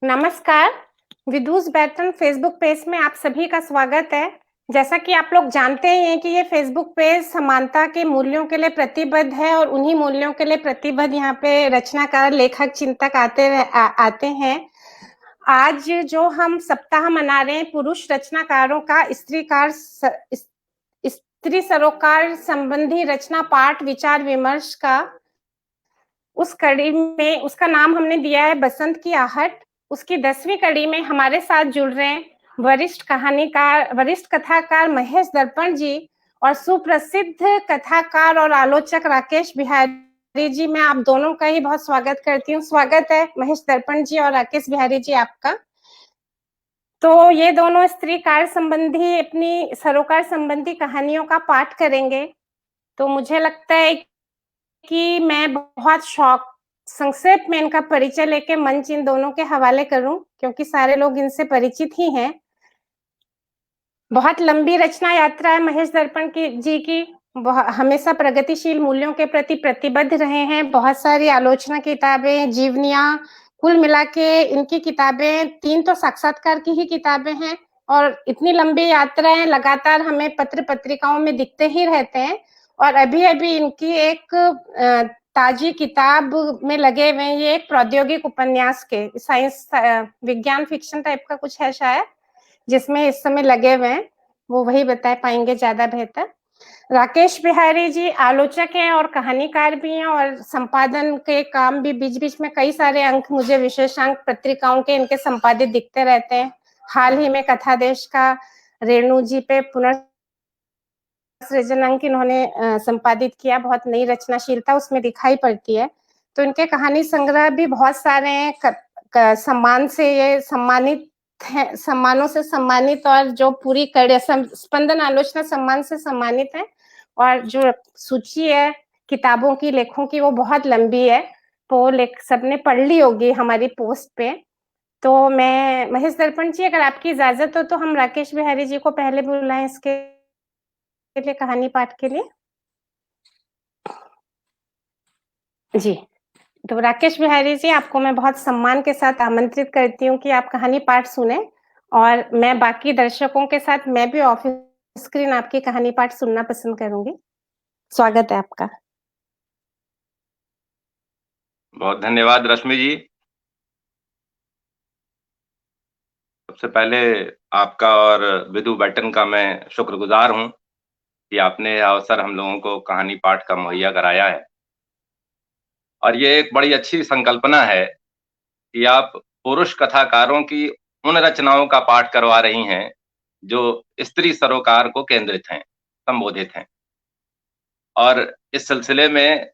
नमस्कार, विदुष baton Facebook page में आप सभी का स्वागत है। जैसा कि आप लोग जानते ही हैं कि ये फेसबुक पेज समानता के मूल्यों के लिए प्रतिबद्ध है और उन्हीं मूल्यों के लिए प्रतिबद्ध यहाँ पे रचनाकार, लेखक, चिंतक आते हैं। आज जो हम सप्ताह मना रहे हैं पुरुष रचनाकारों का स्त्री सरोकार संबंधी रचना पाठ विचार विमर्श का, उस कड़ी में उसका नाम हमने दिया है बसंत की आहट। उसकी 10वीं कड़ी में हमारे साथ जुड़ रहे हैं वरिष्ठ कथाकार महेश दर्पण जी और सुप्रसिद्ध कथाकार और आलोचक राकेश बिहारी जी। मैं आप दोनों का ही बहुत स्वागत करती हूँ। स्वागत है महेश दर्पण जी और राकेश बिहारी जी आपका। तो ये दोनों स्त्री कार्य संबंधी अपनी सरोकार संबंधी कहानियों का पाठ करेंगे। तो मुझे लगता है कि मैं बहुत संक्षेप में इनका परिचय लेके मंच इन दोनों के हवाले करूं, क्योंकि सारे लोग इनसे परिचित ही हैं। बहुत लंबी रचना यात्रा है महेश दर्पण जी की। हमेशा प्रगतिशील मूल्यों के प्रति प्रतिबद्ध रहे हैं। बहुत सारी आलोचना किताबें, जीवनियां, कुल मिला के इनकी किताबें 3 तो साक्षात्कार की ही किताबें हैं और इतनी लंबी यात्राएं लगातार हमें पत्र पत्रिकाओं में दिखते ही रहते हैं। और अभी-अभी इनकी एक ताजी किताब में लगे हुए हैं। ये एक प्रौद्योगिक उपन्यास के साइंस विज्ञान फिक्शन टाइप का कुछ है शायद, जिसमें इस समय लगे हुए हैं। वो वही बता पाएंगे ज्यादा बेहतर। राकेश बिहारी जी आलोचक हैं और कहानीकार भी हैं और संपादन के काम भी बीच बीच में कई सारे अंक मुझे विशेषांक पत्रिकाओं के इनके संपादित दिखते रहते हैं। हाल ही में कथा देश का रेणु जी पे पुनर्सृजन अंक इन्होंने संपादित किया। बहुत नई रचनाशीलता उसमें दिखाई पड़ती है। तो इनके कहानी संग्रह भी बहुत सारे हैं। सम्मान से ये सम्मानित है, सम्मानों से सम्मानित और जो पूरी कड़ी स्पंदन आलोचना सम्मान से सम्मानित है। और जो सूची है किताबों की, लेखों की, वो बहुत लंबी है। तो सबने पढ़ ली होगी हमारी पोस्ट पे। तो मैं महेश दर्पण जी, अगर आपकी इजाजत हो तो हम राकेश बिहारी जी को पहले बुलाएं इसके लिए, कहानी पाठ के लिए। जी, तो राकेश बिहारी जी, आपको मैं बहुत सम्मान के साथ आमंत्रित करती हूँ कि आप कहानी पाठ सुने और मैं बाकी दर्शकों के साथ मैं भी ऑफ स्क्रीन आपकी कहानी पाठ सुनना पसंद करूंगी। स्वागत है आपका। बहुत धन्यवाद रश्मि जी। सबसे पहले आपका और विदु बैटन का मैं शुक्रगुजार हूं कि आपने यह अवसर हम लोगों को कहानी पाठ का मुहैया कराया है। और ये एक बड़ी अच्छी संकल्पना है कि आप पुरुष कथाकारों की उन रचनाओं का पाठ करवा रही हैं जो स्त्री सरोकार को केंद्रित हैं, संबोधित हैं। और इस सिलसिले में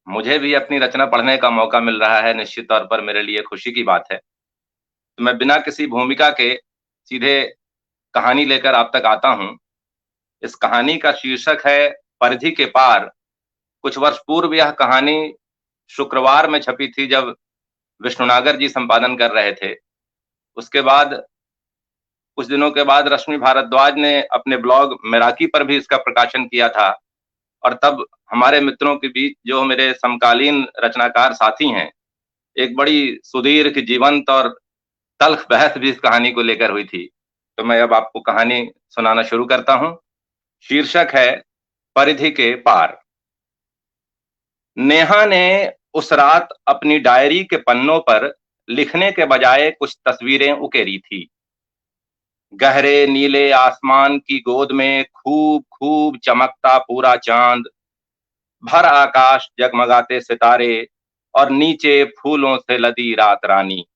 मुझे भी अपनी रचना पढ़ने का मौका मिल रहा है। निश्चित तौर पर मेरे लिए खुशी की बात है। तो मैं बिना किसी भूमिका के सीधे कहानी लेकर आप तक आता हूं। इस कहानी का शीर्षक है परिधि के पार। कुछ वर्ष पूर्व यह कहानी शुक्रवार में छपी थी, जब विष्णुनागर जी संपादन कर रहे थे। उसके बाद कुछ दिनों के बाद रश्मि भारद्वाज ने अपने ब्लॉग मैराकी पर भी इसका प्रकाशन किया था। और तब हमारे मित्रों के बीच, जो मेरे समकालीन रचनाकार साथी हैं, एक बड़ी सुदीर्घ, जीवंत और तल्ख बहस भी इस कहानी को लेकर हुई थी। तो मैं अब आपको कहानी सुनाना शुरू करता हूं। शीर्षक है परिधि के पार। नेहा ने उस रात अपनी डायरी के पन्नों पर लिखने के बजाय कुछ तस्वीरें उकेरी थी। गहरे नीले आसमान की गोद में खूब खूब चमकता पूरा चांद, भर आकाश जगमगाते सितारे और नीचे फूलों से लदी रात रानी।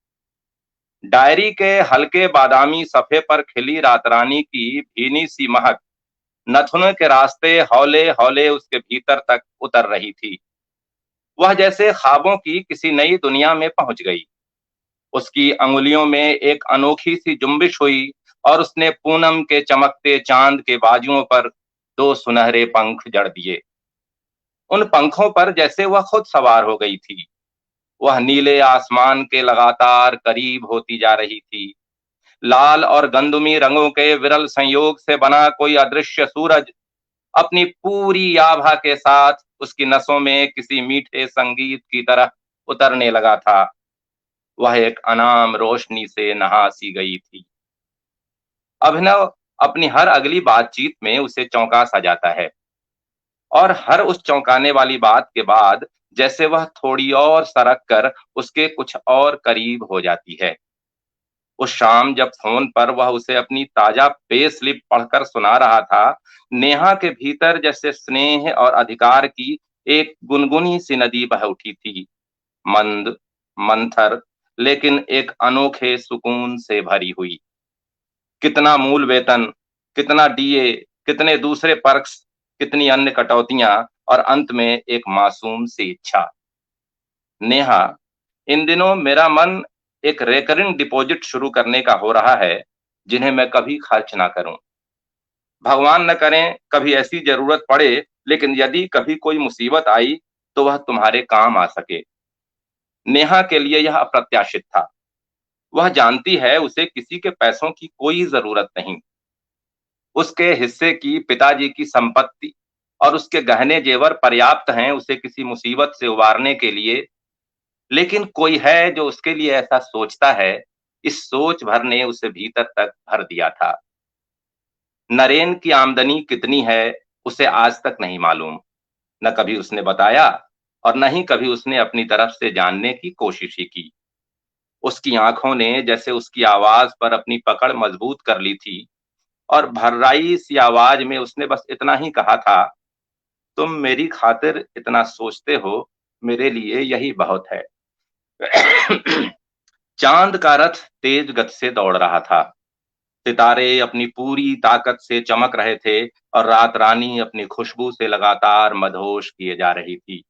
डायरी के हल्के बादामी सफे पर खिली रात रानी की भीनी सी महक नथुने के रास्ते हौले हौले उसके भीतर तक उतर रही थी। वह जैसे ख्वाबों की किसी नई दुनिया में पहुंच गई। उसकी अंगुलियों में एक अनोखी सी जुम्बिश हुई और उसने पूनम के चमकते चांद के बाजुओं पर 2 सुनहरे पंख जड़ दिए। उन पंखों पर जैसे वह खुद सवार हो गई थी। वह नीले आसमान के लगातार करीब होती जा रही थी। लाल और गंदुमी रंगों के विरल संयोग से बना कोई अदृश्य सूरज अपनी पूरी आभा के साथ उसकी नसों में किसी मीठे संगीत की तरह उतरने लगा था। वह एक अनाम रोशनी से नहा सी गई थी। अभिनव अपनी हर अगली बातचीत में उसे चौंका सा जाता है, और हर उस चौंकाने वाली बात के बाद जैसे वह थोड़ी और सरक कर उसके कुछ और करीब हो जाती है। उस शाम जब फोन पर वह उसे अपनी ताजा पे स्लिप पढ़कर सुना रहा था, नेहा के भीतर जैसे स्नेह और अधिकार की एक गुनगुनी सी नदी बह उठी थी। मंद, मंथर, लेकिन एक अनोखे सुकून से भरी हुई। कितना मूल वेतन, कितना डीए, कितने दूसरे पर्क्स, कितनी अन्य कटौतियां, और अंत में एक मासूम सी इच्छा। नेहा, इन दिनों मेरा मन एक रेकरिंग डिपॉजिट शुरू करने का हो रहा है, जिन्हें मैं कभी खर्च ना करूं। भगवान न करें कभी ऐसी जरूरत पड़े, लेकिन यदि कभी कोई मुसीबत आई तो वह तुम्हारे काम आ सके। नेहा के लिए यह अप्रत्याशित था। वह जानती है उसे किसी के पैसों की कोई जरूरत नहीं। उसके हिस्से की पिताजी की संपत्ति और उसके गहने जेवर पर्याप्त हैं उसे किसी मुसीबत से उबारने के लिए। लेकिन कोई है जो उसके लिए ऐसा सोचता है। इस सोच भर ने उसे भीतर तक भर दिया था। नरेन की आमदनी कितनी है उसे आज तक नहीं मालूम। न कभी उसने बताया, और न ही कभी उसने अपनी तरफ से जानने की कोशिश ही की। उसकी आंखों ने जैसे उसकी आवाज पर अपनी पकड़ मजबूत कर ली थी, और भर्राई सी आवाज में उसने बस इतना ही कहा था, तुम मेरी खातिर इतना सोचते हो, मेरे लिए यही बहुत है। चांद का रथ तेज गति से दौड़ रहा था। सितारे अपनी पूरी ताकत से चमक रहे थे, और रात रानी अपनी खुशबू से लगातार मदहोश किए जा रही थी।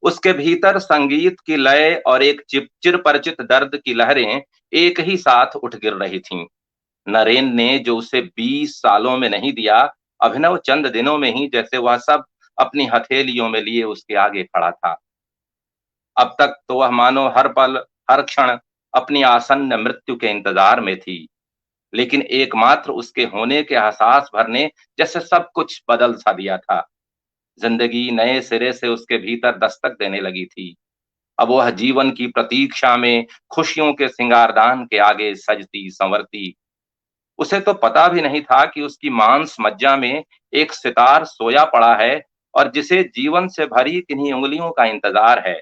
उसके भीतर संगीत की लय और एक चिर परिचित दर्द की लहरें एक ही साथ उठ गिर रही थीं। नरेन ने जो उसे 20 सालों में नहीं दिया, अभिनव चंद दिनों में ही जैसे वह सब अपनी हथेलियों में लिए उसके आगे खड़ा था। अब तक तो वह मानो हर पल, हर क्षण अपनी आसन्न मृत्यु के इंतजार में थी। लेकिन एकमात्र उसके होने के एहसास भर ने जैसे सब कुछ बदल सा दिया था। जिंदगी नए सिरे से उसके भीतर दस्तक देने लगी थी। अब वह जीवन की प्रतीक्षा में खुशियों के सिंगारदान के आगे सजती संवरती। उसे तो पता भी नहीं था कि उसकी मांस मज्जा में एक सितार सोया पड़ा है, और जिसे जीवन से भरी किन्हीं उंगलियों का इंतजार है।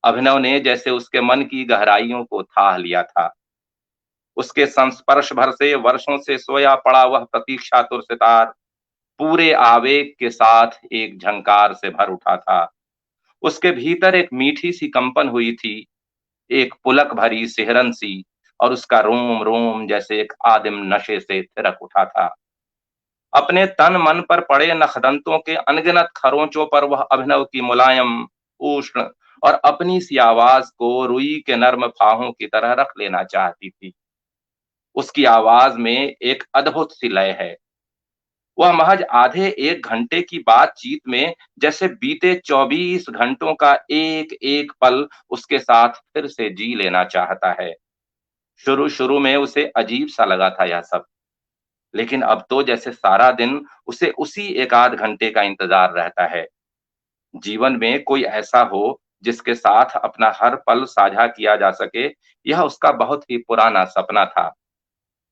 अभिनव ने जैसे उसके मन की गहराइयों को थाह लिया था। उसके संस्पर्श भर से वर्षों से सोया पड़ा वह प्रतीक्षातुर सितार पूरे आवेग के साथ एक झंकार से भर उठा था। उसके भीतर एक मीठी सी कंपन हुई थी, एक पुलक भरी सिहरन सी, और उसका रोम रोम जैसे एक आदिम नशे से थिरक उठा था। अपने तन मन पर पड़े नखदंतों के अनगिनत खरोंचों पर वह अभिनव की मुलायम, उष्ण और अपनी सी आवाज को रुई के नर्म फाहों की तरह रख लेना चाहती थी। उसकी आवाज में एक अद्भुत सी लय है। वह महज आधे एक घंटे की बातचीत में जैसे बीते 24 घंटों का एक एक पल उसके साथ फिर से जी लेना चाहता है। शुरू शुरू में उसे अजीब सा लगा था यह सब, लेकिन अब तो जैसे सारा दिन उसे उसी एक आध घंटे का इंतजार रहता है। जीवन में कोई ऐसा हो जिसके साथ अपना हर पल साझा किया जा सके, यह उसका बहुत ही पुराना सपना था।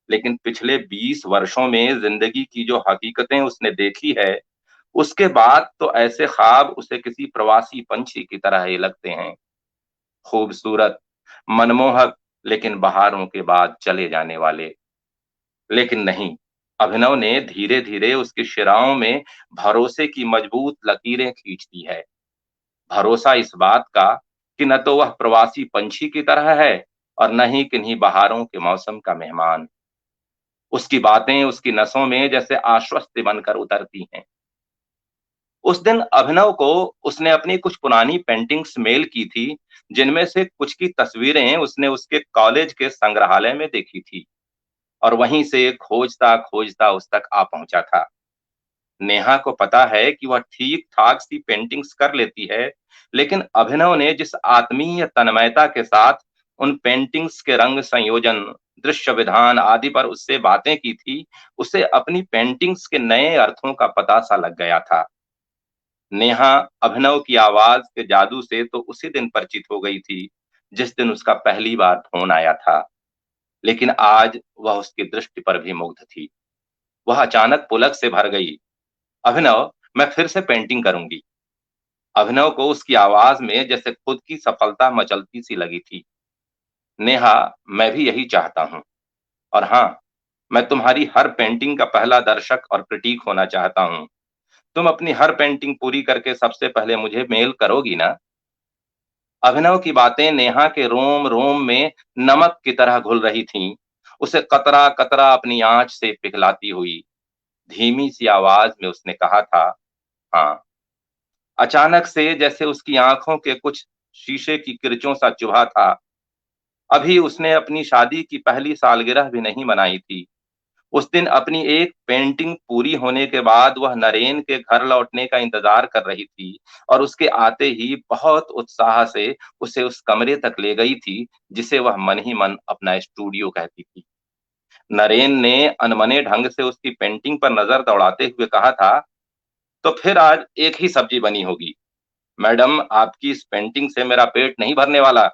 लेकिन पिछले 20 वर्षों में जिंदगी की जो हकीकतें उसने देखी है, उसके बाद तो ऐसे ख्वाब उसे किसी प्रवासी पंछी की तरह ही लगते हैं। खूबसूरत, मनमोहक, लेकिन बहारों के बाद चले जाने वाले। लेकिन नहीं, अभिनव ने धीरे धीरे उसकी शिराओं में भरोसे की मजबूत लकीरें खींच दी है। भरोसा इस बात का कि न तो वह प्रवासी पंछी की तरह है, और न ही किन्हीं बहारों के मौसम का मेहमान। उसकी बातें उसकी नसों में जैसे आश्वस्ति बनकर उतरती हैं। उस दिन अभिनव को उसने अपनी कुछ पुरानी पेंटिंग्स मेल की थी, जिनमें से कुछ की तस्वीरें उसने उसके कॉलेज के संग्रहालय में देखी थी, और वहीं से खोजता खोजता उस तक आ पहुंचा था। नेहा को पता है कि वह ठीक ठाक सी पेंटिंग्स कर लेती है, लेकिन अभिनव ने जिस आत्मीय तन्मयता के साथ उन पेंटिंग्स के रंग संयोजन, दृश्य विधान आदि पर उससे बातें की थी, उसे अपनी पेंटिंग्स के नए अर्थों का पता सा लग गया था। नेहा अभिनव की आवाज के जादू से तो उसी दिन परिचित हो गई थी, जिस दिन उसका पहली बार फ़ोन आया था, लेकिन आज वह उसकी दृष्टि पर भी मुग्ध थी। वह अचानक पुलक से भर गई। "अभिनव, मैं फिर से पेंटिंग करूँगी।" अभिनव को उसकी आवाज़ में जैसे खुद की सफलता मचलती सी लगी थी। "नेहा, मैं भी यही चाहता हूँ। और हाँ, मैं तुम्हारी हर पेंटिंग का पहला दर्शक और क्रिटिक होना चाहता हूँ। तुम अपनी हर पेंटिंग पूरी करके सबसे पहले मुझे मेल करोगी ना?" अभिनव की बातें नेहा के रोम-रोम में नमक की तरह घुल रही थीं। उसे कतरा-कतरा अपनी आँच से पिघलाती हुई, धीमी-सी आवाज़ में उसने कहा था, "हाँ।" अचानक से जैसे उसकी आँखों के कुछ शीशे की किरचों सा चुभा था। अभी उसने अपनी शादी की पहली सालगिरह भी नहीं मनाई थी। उस दिन अपनी एक पेंटिंग पूरी होने के बाद वह नरेन के घर लौटने का इंतजार कर रही थी और उसके आते ही बहुत उत्साह से उसे उस कमरे तक ले गई थी, जिसे वह मन ही मन अपना स्टूडियो कहती थी। नरेन ने अनमने ढंग से उसकी पेंटिंग पर नजर दौड़ाते हुए कहा था, "तो फिर आज एक ही सब्जी बनी होगी। मैडम, आपकी इस पेंटिंग से मेरा पेट नहीं भरने वाला,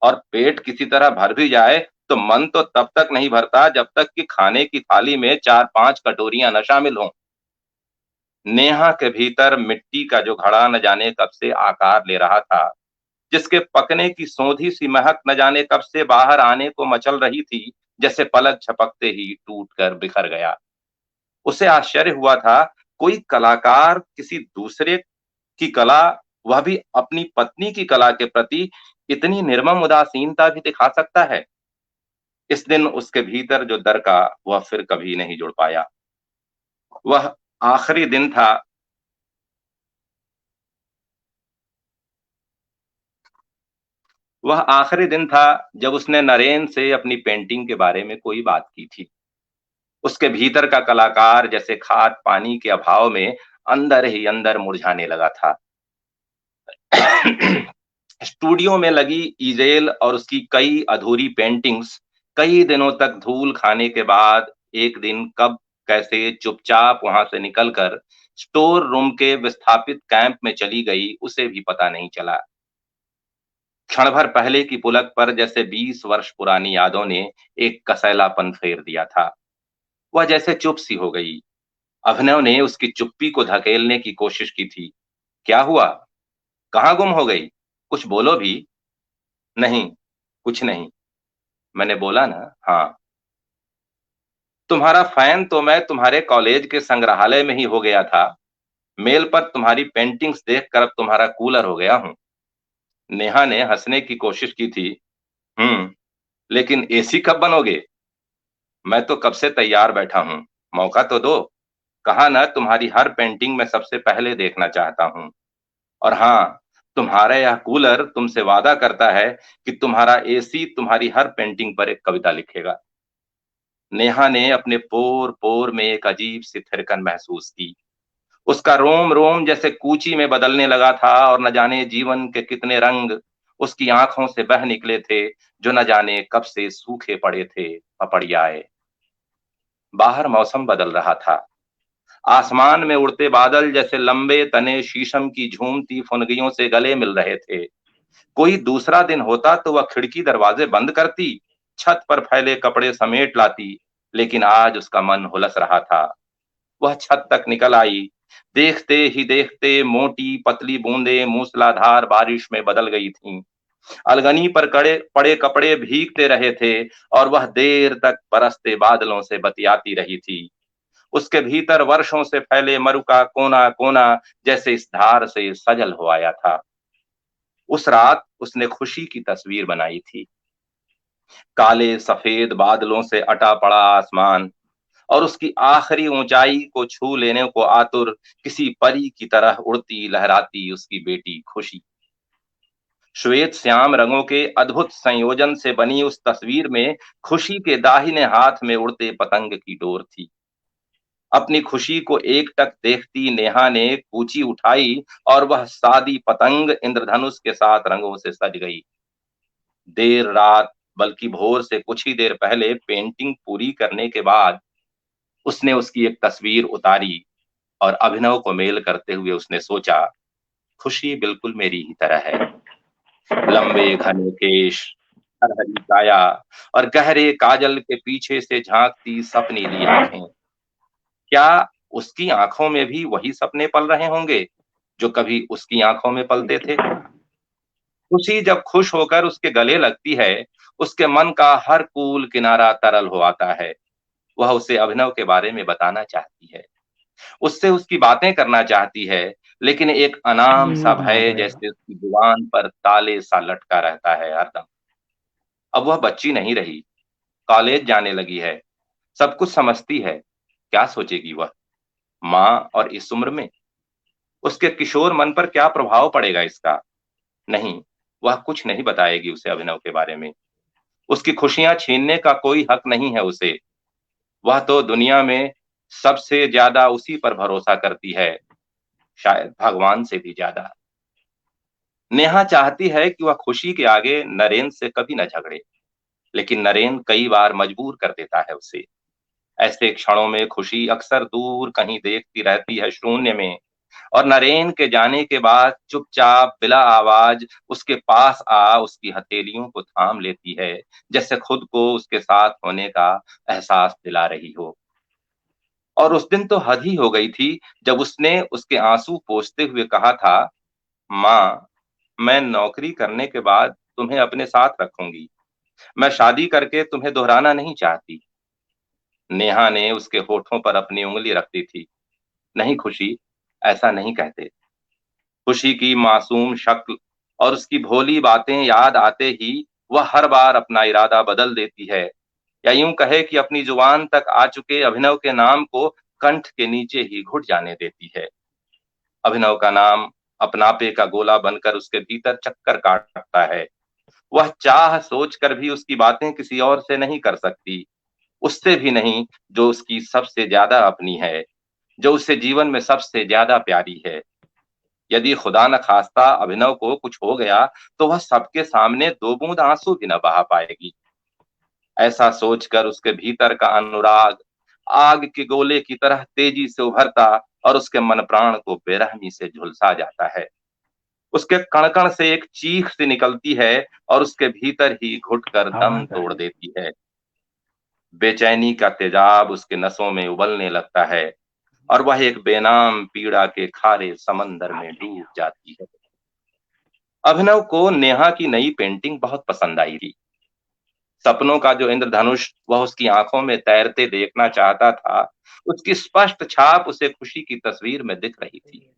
और पेट किसी तरह भर भी जाए तो मन तो तब तक नहीं भरता जब तक कि खाने की थाली में 4-5 कटोरियां न शामिल हों।" नेहा के भीतर मिट्टी का जो घड़ा न जाने कब से आकार ले रहा था, जिसके पकने की सोंधी सी महक न जाने कब से बाहर आने को मचल रही थी, जैसे पलक झपकते ही टूट कर बिखर गया। उसे आश्चर्य हुआ था, कोई कलाकार किसी दूसरे की कला, वह भी अपनी पत्नी की कला के प्रति इतनी निर्मम उदासीनता भी दिखा सकता है। इस दिन उसके भीतर जो दरका, वह फिर कभी नहीं जुड़ पाया। वह आखिरी दिन था वह आखिरी दिन था जब उसने नरेन से अपनी पेंटिंग के बारे में कोई बात की थी। उसके भीतर का कलाकार जैसे खाद पानी के अभाव में अंदर ही अंदर मुरझाने लगा था। स्टूडियो में लगी ईजेल और उसकी कई अधूरी पेंटिंग्स कई दिनों तक धूल खाने के बाद एक दिन कब कैसे चुपचाप वहां से निकलकर स्टोर रूम के विस्थापित कैंप में चली गई, उसे भी पता नहीं चला। क्षण भर पहले की पुलक पर जैसे 20 वर्ष पुरानी यादों ने एक कसैलापन फेर दिया था। वह जैसे चुप सी हो गई। अभिनव ने उसकी चुप्पी को धकेलने की कोशिश की थी। "क्या हुआ? कहाँ गुम हो गई? कुछ बोलो भी।" "नहीं, कुछ नहीं। मैंने बोला ना, हाँ। तुम्हारा फैन तो मैं तुम्हारे कॉलेज के संग्रहालय में ही हो गया था। मेल पर तुम्हारी पेंटिंग्स देखकर अब तुम्हारा कूलर हो गया हूँ।" नेहा ने हंसने की कोशिश की थी। लेकिन एसी कब बनोगे? मैं तो कब से तैयार बैठा हूँ। मौका तो दो। कहा ना, तुम्हारी हर पेंटिंग में सबसे पहले देखना चाहता हूँ। और हाँ, तुम्हारा यह कूलर तुमसे वादा करता है कि तुम्हारा एसी तुम्हारी हर पेंटिंग पर एक कविता लिखेगा। नेहा ने अपने पोर-पोर में एक अजीब सी थिरकन महसूस की। उसका रोम-रोम जैसे कूची में बदलने लगा था और न जाने जीवन के कितने रंग उसकी आँखों से बह निकले थे, जो न जाने कब से सूखे पड़े थे, पपड़ियाए। बाहर मौसम बदल रहा था। आसमान में उड़ते बादल जैसे लंबे तने शीशम की झूमती फुनगियों से गले मिल रहे थे। कोई दूसरा दिन होता तो वह खिड़की दरवाजे बंद करती, छत पर फैले कपड़े समेट लाती, लेकिन आज उसका मन हुलस रहा था। वह छत तक निकल आई। देखते ही देखते मोटी पतली बूंदें मूसलाधार बारिश में बदल गई थीं। अलगनी पर कड़े पड़े कपड़े भीगते रहे थे और वह देर तक बरसते बादलों से बतियाती रही थी। उसके भीतर वर्षों से फैले मरु का कोना कोना जैसे इस धार से सजल हो आया था। उस रात उसने खुशी की तस्वीर बनाई थी। काले सफेद बादलों से अटा पड़ा आसमान और उसकी आखिरी ऊंचाई को छू लेने को आतुर किसी परी की तरह उड़ती लहराती उसकी बेटी खुशी। श्वेत श्याम रंगों के अद्भुत संयोजन से बनी उस तस्वीर में खुशी के दाहिने हाथ में उड़ते पतंग की डोर थी। अपनी खुशी को एकटक देखती नेहा ने कूची उठाई और वह सादी पतंग इंद्रधनुष के साथ रंगों से सज गई। देर रात, बल्कि भोर से कुछ ही देर पहले पेंटिंग पूरी करने के बाद उसने उसकी एक तस्वीर उतारी और अभिनव को मेल करते हुए उसने सोचा, खुशी बिल्कुल मेरी ही तरह है। लंबे घने केश, हरी काया और गहरे काजल के पीछे से झांकती सपनीली आंखें। क्या उसकी आंखों में भी वही सपने पल रहे होंगे जो कभी उसकी आंखों में पलते थे? खुशी जब खुश होकर उसके गले लगती है, उसके मन का हर कूल किनारा तरल हो आता है। वह उसे अभिनव के बारे में बताना चाहती है, उससे उसकी बातें करना चाहती है, लेकिन एक अनाम सा भय जैसे उसकी जुबान पर ताले सा लटका रहता है हरदम। अब वह बच्ची नहीं रही, कॉलेज जाने लगी है, सब कुछ समझती है। क्या सोचेगी वह? माँ और इस उम्र में उसके किशोर मन पर क्या प्रभाव पड़ेगा इसका? नहीं, वह कुछ नहीं बताएगी उसे अभिनव के बारे में। उसकी खुशियाँ छीनने का कोई हक नहीं है उसे। वह तो दुनिया में सबसे ज़्यादा उसी पर भरोसा करती है, शायद भगवान से भी ज़्यादा। नेहा चाहती है कि वह खुशी के आगे नरेन से कभी न झगड़े, लेकिन नरेन कई बार मजबूर कर देता है उसे। ऐसे क्षणों में खुशी अक्सर दूर कहीं देखती रहती है शून्य में, और नरेन के जाने के बाद चुपचाप बिला आवाज उसके पास आ उसकी हथेलियों को थाम लेती है, जैसे खुद को उसके साथ होने का एहसास दिला रही हो। और उस दिन तो हद ही हो गई थी जब उसने उसके आंसू पोंछते हुए कहा था, माँ, मैं नौकरी करने के बाद तुम्हें अपने साथ रखूंगी। मैं शादी करके तुम्हें दोहराना नहीं चाहती। नेहा ने उसके होठों पर अपनी उंगली रख दी थी। नहीं खुशी, ऐसा नहीं कहते। खुशी की मासूम शक्ल और उसकी भोली बातें याद आते ही वह हर बार अपना इरादा बदल देती है, या यूं कहे कि अपनी जुबान तक आ चुके अभिनव के नाम को कंठ के नीचे ही घुट जाने देती है। अभिनव का नाम अपनापे का गोला बनकर उसके भीतर चक्कर काटता है। वह चाह सोचकर भी उसकी बातें किसी और से नहीं कर सकती, उससे भी नहीं जो उसकी सबसे ज्यादा अपनी है, जो उससे जीवन में सबसे ज्यादा प्यारी है। यदि खुदा न खास्ता अभिनव को कुछ हो गया, तो वह सबके सामने दो बूंद आंसू भी न बहा पाएगी। ऐसा सोचकर उसके भीतर का अनुराग आग के गोले की तरह तेजी से उभरता और उसके मन प्राण को बेरहमी से झुलसा जाता है। उसके कण-कण से एक चीख सी निकलती है और उसके भीतर ही घुटकर दम तोड़ देती है। बेचैनी का तेजाब उसके नसों में उबलने लगता है और वह एक बेनाम पीड़ा के खारे समंदर में डूब जाती है। अभिनव को नेहा की नई पेंटिंग बहुत पसंद आई थी। सपनों का जो इंद्रधनुष वह उसकी आंखों में तैरते देखना चाहता था, उसकी स्पष्ट छाप उसे खुशी की तस्वीर में दिख रही थी।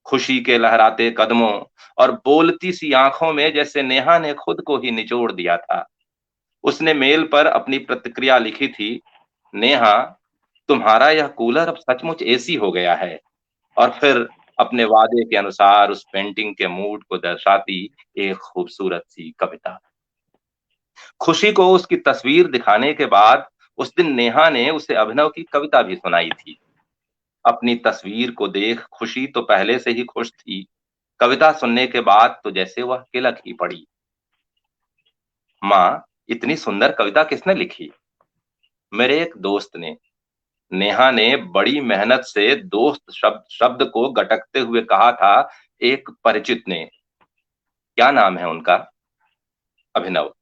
खुशी के लहराते कदमों और बोलती सी आंखों में जैसे नेहा ने खुद को ही निचोड़ दिया था। उसने मेल पर अपनी प्रतिक्रिया लिखी थी, नेहा, तुम्हारा यह कूलर अब सचमुच एसी हो गया है। और फिर अपने वादे के अनुसार उस पेंटिंग के मूड को दर्शाती एक खूबसूरत सी कविता। खुशी को उसकी तस्वीर दिखाने के बाद उस दिन नेहा ने उसे अभिनव की कविता भी सुनाई थी। अपनी तस्वीर को देख खुशी तो पहले से ही खुश थी, कविता सुनने के बाद तो जैसे वह किलक ही पड़ी। माँ, इतनी सुंदर कविता किसने लिखी? मेरे एक दोस्त ने। नेहा ने बड़ी मेहनत से दोस्त शब्द शब्द को गटकते हुए कहा था एक परिचित ने। क्या नाम है उनका? अभिनव।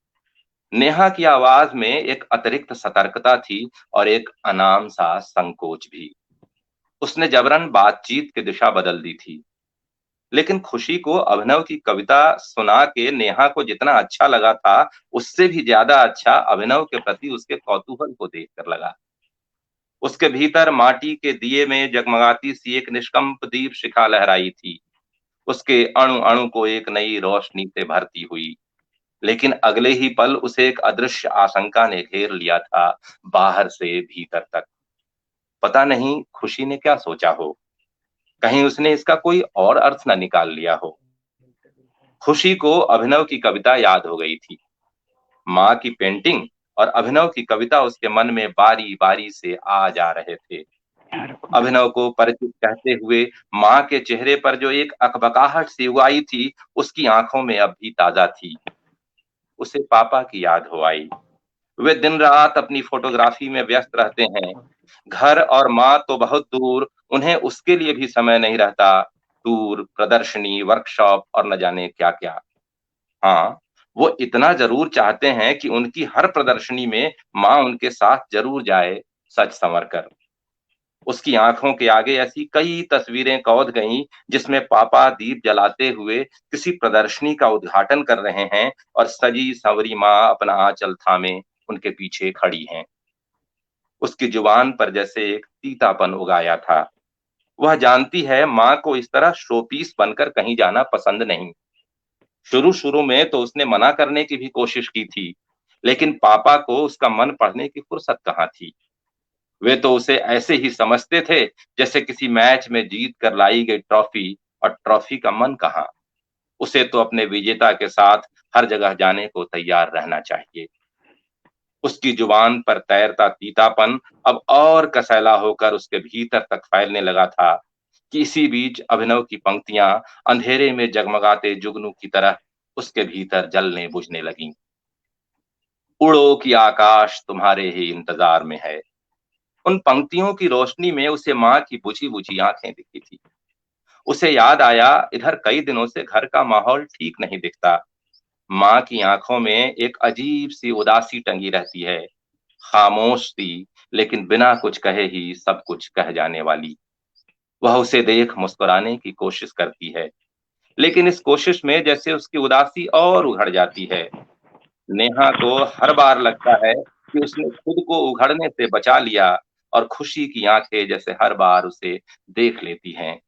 नेहा की आवाज में एक अतिरिक्त सतर्कता थी और एक अनाम सा संकोच भी। उसने जबरन बातचीत की दिशा बदल दी थी। लेकिन खुशी को अभिनव की कविता सुना के नेहा को जितना अच्छा लगा था, उससे भी ज्यादा अच्छा अभिनव के प्रति उसके कौतूहल को देखकर लगा। उसके भीतर माटी के दिए में जगमगाती सी एक निष्कंप दीप शिखा लहराई थी। उसके अणु अणु को एक नई रोशनी से भरती हुई। लेकिन अगले ही पल उसे एक अदृश्य आशंका ने घेर लिया था, बाहर से भीतर तक। पता नहीं खुशी ने क्या सोचा हो, कहीं उसने इसका कोई और अर्थ न निकाल लिया हो। खुशी को अभिनव की कविता याद हो गई थी। माँ की पेंटिंग और अभिनव की कविता उसके मन में बारी बारी से आ जा रहे थे। अभिनव को परिचित कहते हुए माँ के चेहरे पर जो एक अकबकाहट सी उगाई थी, उसकी आंखों में अब भी ताजा थी। उसे पापा की याद हो आई। वे दिन रात अपनी फोटोग्राफी में व्यस्त रहते हैं। घर और माँ तो बहुत दूर, उन्हें उसके लिए भी समय नहीं रहता। टूर, प्रदर्शनी, वर्कशॉप और न जाने क्या क्या। हाँ, वो इतना ज़रूर चाहते हैं कि उनकी हर प्रदर्शनी में माँ उनके साथ ज़रूर जाए, सज संवर कर। उसकी आँखों के आगे ऐसी कई तस्वीरें कौंध गईं, जिसमें पापा दीप जलाते हुए किसी प्रदर्शनी का उद्घाटन कर रहे हैं और सजी-संवरी माँ अपना आँचल थामे उनके पीछे खड़ी हैं। उसकी जुबान पर जैसे एक तीतापन उग आया था। वह जानती है माँ को इस तरह शोपीस बनकर कहीं जाना पसंद नहीं। शुरू-शुरू में तो उसने मना करने की भी कोशिश की थी, लेकिन पापा को उसका मन पढ़ने की फुर्सत कहाँ थी। वे तो उसे ऐसे ही समझते थे, जैसे किसी मैच में जीत कर लाई गई ट्रॉफी, और ट्रॉफी का मन कहाँ। उसे तो अपने विजेता के साथ हर जगह जाने को तैयार रहना चाहिए। उसकी जुबान पर तैरता तीतापन अब और कसैला होकर उसके भीतर तक फैलने लगा था कि इसी बीच अभिनव की पंक्तियां अंधेरे में जगमगाते जुगनू की तरह उसके भीतर जलने बुझने लगीं। उड़ो कि आकाश तुम्हारे ही इंतजार में है। उन पंक्तियों की रोशनी में उसे माँ की बुझी-बुझी आंखें दिखी थी। उसे याद आया, इधर कई दिनों से घर का माहौल ठीक नहीं दिखता। माँ की आंखों में एक अजीब सी उदासी टंगी रहती है, खामोश सी, लेकिन बिना कुछ कहे ही सब कुछ कह जाने वाली। वह उसे देख मुस्कुराने की कोशिश करती है, लेकिन इस कोशिश में जैसे उसकी उदासी और उघड़ जाती है। नेहा को हर बार लगता है कि उसने खुद को उघड़ने से बचा लिया, और खुशी की आंखें जैसे हर बार उसे देख लेती हैं।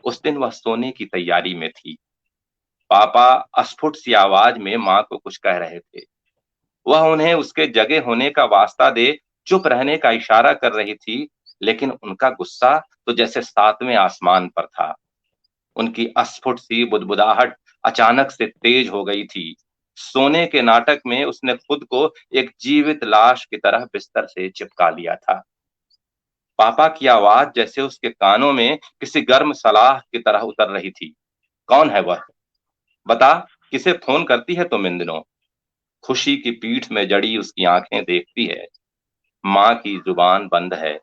उस दिन वह सोने की तैयारी में थी। पापा अस्फुट सी आवाज में माँ को कुछ कह रहे थे। वह उन्हें उसके जगे होने का वास्ता दे चुप रहने का इशारा कर रही थी, लेकिन उनका गुस्सा तो जैसे सातवें आसमान पर था। उनकी अस्फुट सी बुदबुदाहट अचानक से तेज हो गई थी। सोने के नाटक में उसने खुद को एक जीवित लाश की तरह बिस्तर से चिपका लिया था। पापा की आवाज जैसे उसके कानों में किसी गर्म सलाह की तरह उतर रही थी। कौन है वह? बता, किसे फोन करती है तुम इन दिनों? खुशी की पीठ में जड़ी उसकी आंखें देखती है। माँ की जुबान बंद है,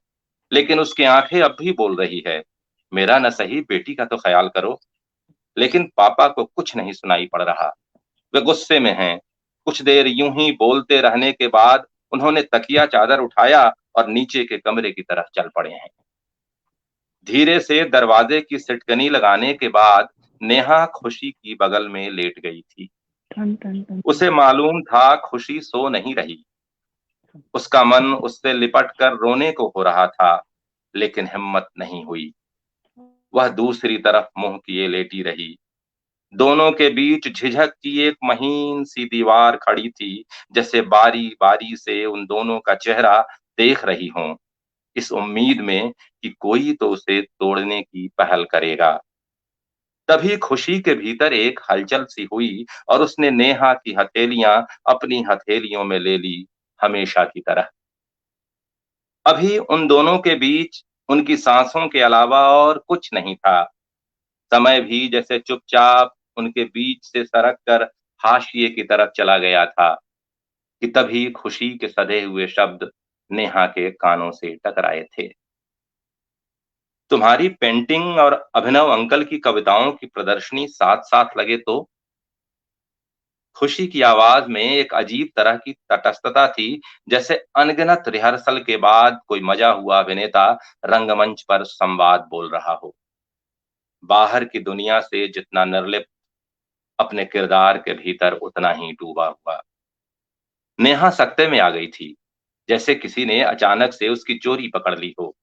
लेकिन उसकी आंखें अब भी बोल रही है, मेरा न सही बेटी का तो ख्याल करो। लेकिन पापा को कुछ नहीं सुनाई पड़ रहा। वे गुस्से में हैं। कुछ देर यूं ही बोलते रहने के बाद उन्होंने तकिया चादर उठाया और नीचे के कमरे की तरफ चल पड़े हैं। धीरे से दरवाजे की सिटकनी लगाने के बाद नेहा खुशी की बगल में लेट गई थी। उसे मालूम था खुशी सो नहीं रही। उसका मन उससे लिपट कर रोने को हो रहा था, लेकिन हिम्मत नहीं हुई। वह दूसरी तरफ मुंह किए लेटी रही। दोनों के बीच झिझक की एक महीन सी दीवार खड़ी थी, जैसे बारी बारी से उन दोनों का चेहरा देख रही हों, इस उम्मीद में कि कोई तो उसे तोड़ने की पहल करेगा। तभी खुशी के भीतर एक हलचल सी हुई, और उसने नेहा की हथेलियां अपनी हथेलियों में ले ली, हमेशा की तरह। अभी उन दोनों के बीच उनकी सांसों के अलावा और कुछ नहीं था। समय भी जैसे चुपचाप उनके बीच से सरक कर हाशिए की तरफ चला गया था, कि तभी खुशी के सधे हुए शब्द नेहा के कानों से टकराए थे। तुम्हारी पेंटिंग और अभिनव अंकल की कविताओं की प्रदर्शनी साथ-साथ लगे तो? खुशी की आवाज में एक अजीब तरह की तटस्थता थी, जैसे अनगिनत रिहर्सल के बाद कोई मजा हुआ अभिनेता रंगमंच पर संवाद बोल रहा हो। बाहर की दुनिया से जितना निर्लिप्त, अपने किरदार के भीतर उतना ही डूबा हुआ। नेहा सकते में आ गई थी, जैसे किसी ने अचानक से उसकी चोरी पकड़ ली हो।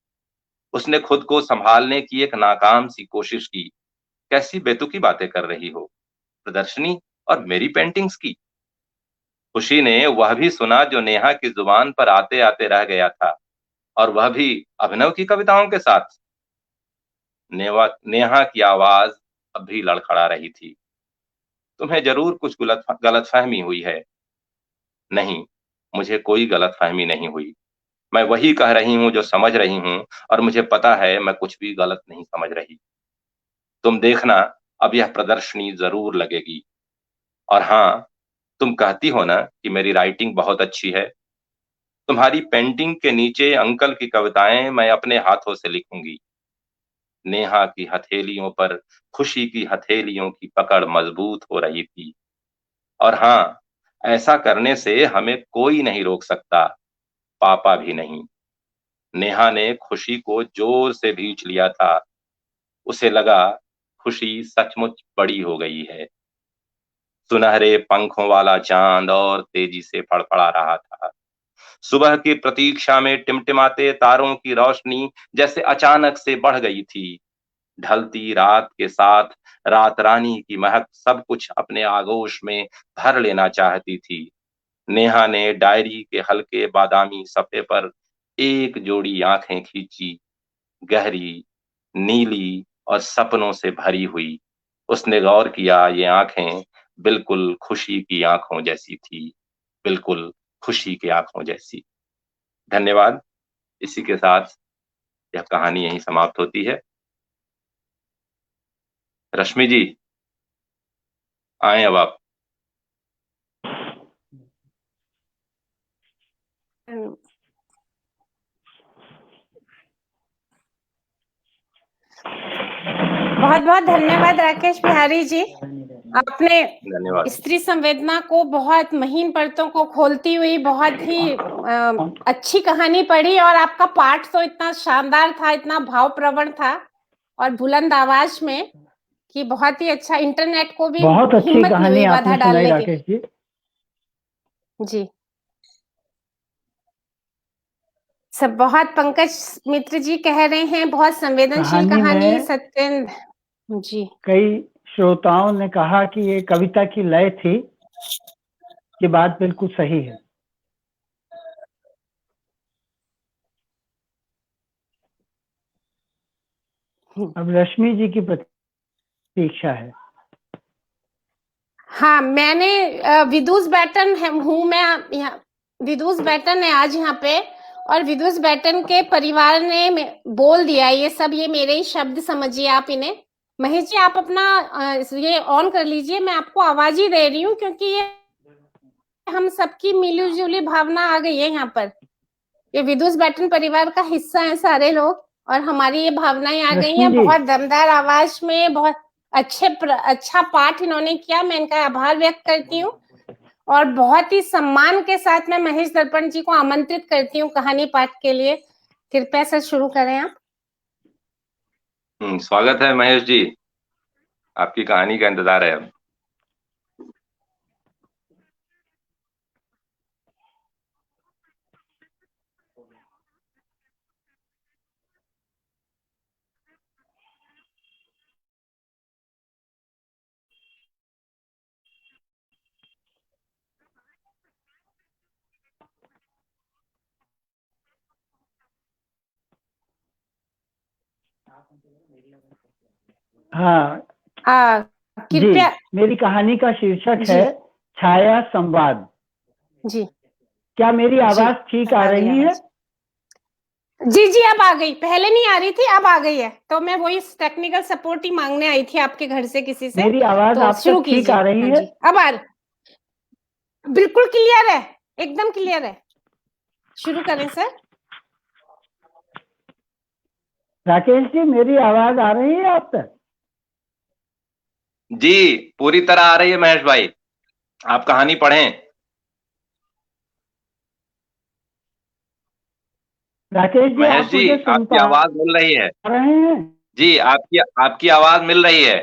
उसने खुद को संभालने की एक नाकाम सी कोशिश की। कैसी बेतुकी बातें कर रही हो? प्रदर्शनी और मेरी पेंटिंग्स की? खुशी ने वह भी सुना जो नेहा की जुबान पर आते-आते रह गया था, और वह भी अभिनव की कविताओं के साथ। नेहा की आवाज अब भी लड़खड़ा रही थी। तुम्हें जरूर कुछ गलतफहमी हुई है। नहीं, मुझे कोई गलतफहमी नहीं हुई। मैं वही कह रही हूँ जो समझ रही हूँ, और मुझे पता है मैं कुछ भी गलत नहीं समझ रही। तुम देखना, अब यह प्रदर्शनी जरूर लगेगी। और हाँ, तुम कहती हो ना कि मेरी राइटिंग बहुत अच्छी है। तुम्हारी पेंटिंग के नीचे अंकल की कविताएं मैं अपने हाथों से लिखूंगी। नेहा की हथेलियों पर खुशी की हथेलियों की पकड़ मजबूत हो रही थी। और हाँ, ऐसा करने से हमें कोई नहीं रोक सकता, पापा भी नहीं। नेहा ने खुशी को जोर से भींच लिया था। उसे लगा खुशी सचमुच बड़ी हो गई है। सुनहरे पंखों वाला चांद और तेजी से फड़फड़ा रहा था। सुबह की प्रतीक्षा में टिमटिमाते तारों की रोशनी जैसे अचानक से बढ़ गई थी। ढलती रात के साथ रात रानी की महक सब कुछ अपने आगोश में भर लेना चाहती थी। नेहा ने डायरी के हल्के बादामी सफ़े पर एक जोड़ी आंखें खींची, गहरी, नीली और सपनों से भरी हुई। उसने गौर किया, ये आंखें बिल्कुल खुशी की आंखों जैसी थी, बिल्कुल खुशी की आंखों जैसी। धन्यवाद। इसी के साथ यह कहानी यहीं समाप्त होती है। रश्मि जी, आए अब आप। बहुत बहुत धन्यवाद राकेश बिहारी जी। आपने धन्यवाद। स्त्री संवेदना को बहुत महीन परतों को खोलती हुई बहुत ही अच्छी कहानी पढ़ी, और आपका पाठ तो इतना शानदार था, इतना भावप्रवण था और बुलंद आवाज में कि बहुत ही अच्छा। इंटरनेट को भी बहुत अच्छी हिम्मत नहीं कहानी हुई आपने बाधा सुनाई डालने की। राकेश जी। जी सब बहुत, पंकज मित्र जी कह रहे हैं बहुत संवेदनशील कहानी। सत्येंद्र जी, कई श्रोताओं ने कहा कि ये कविता की लय थी। ये बात बिल्कुल सही है। अब रश्मि जी की प्रतीक्षा है। हाँ, मैंने विदुष बैटन हूँ मैं यहाँ, विदुष बैटन है आज यहाँ पे, और विदुष बैटन के परिवार ने बोल दिया ये सब, ये मेरे ही शब्द समझिए आप इन्हें। महेश जी आप अपना ये ऑन कर लीजिए, मैं आपको आवाज ही दे रही हूँ क्योंकि ये हम सबकी मिली जुली भावना आ गई है यहाँ पर। ये विदुष बैटन परिवार का हिस्सा है सारे लोग, और हमारी ये भावनाएं आ गई हैं। बहुत दमदार आवाज में बहुत अच्छा पाठ इन्होंने किया, मैं इनका आभार व्यक्त करती हूँ। और बहुत ही सम्मान के साथ मैं महेश दर्पण जी को आमंत्रित करती हूँ कहानी पाठ के लिए। कृपया सर शुरू करें आप। स्वागत है महेश जी, आपकी कहानी का इंतजार है अब। हाँ कृपया। मेरी कहानी का शीर्षक है छाया संवाद। जी, क्या मेरी आवाज ठीक आ रही है? जी जी अब आ गई, पहले नहीं आ रही थी, अब आ गई है। तो मैं वही टेक्निकल सपोर्ट ही मांगने आई थी आपके घर से किसी से। मेरी आवाज तो आप शुरू तक ठीक कीजिए। आ रही है? अब आ बिल्कुल क्लियर है, एकदम क्लियर है। शुरू करें सर। राकेश जी मेरी आवाज आ रही है आप तक? जी पूरी तरह आ रही है महेश भाई, आप कहानी पढ़ें। राकेश जी महेश आप जी मुझे सुन आपकी आवाज मिल रही है। रहे हैं? जी आपकी आवाज मिल रही है।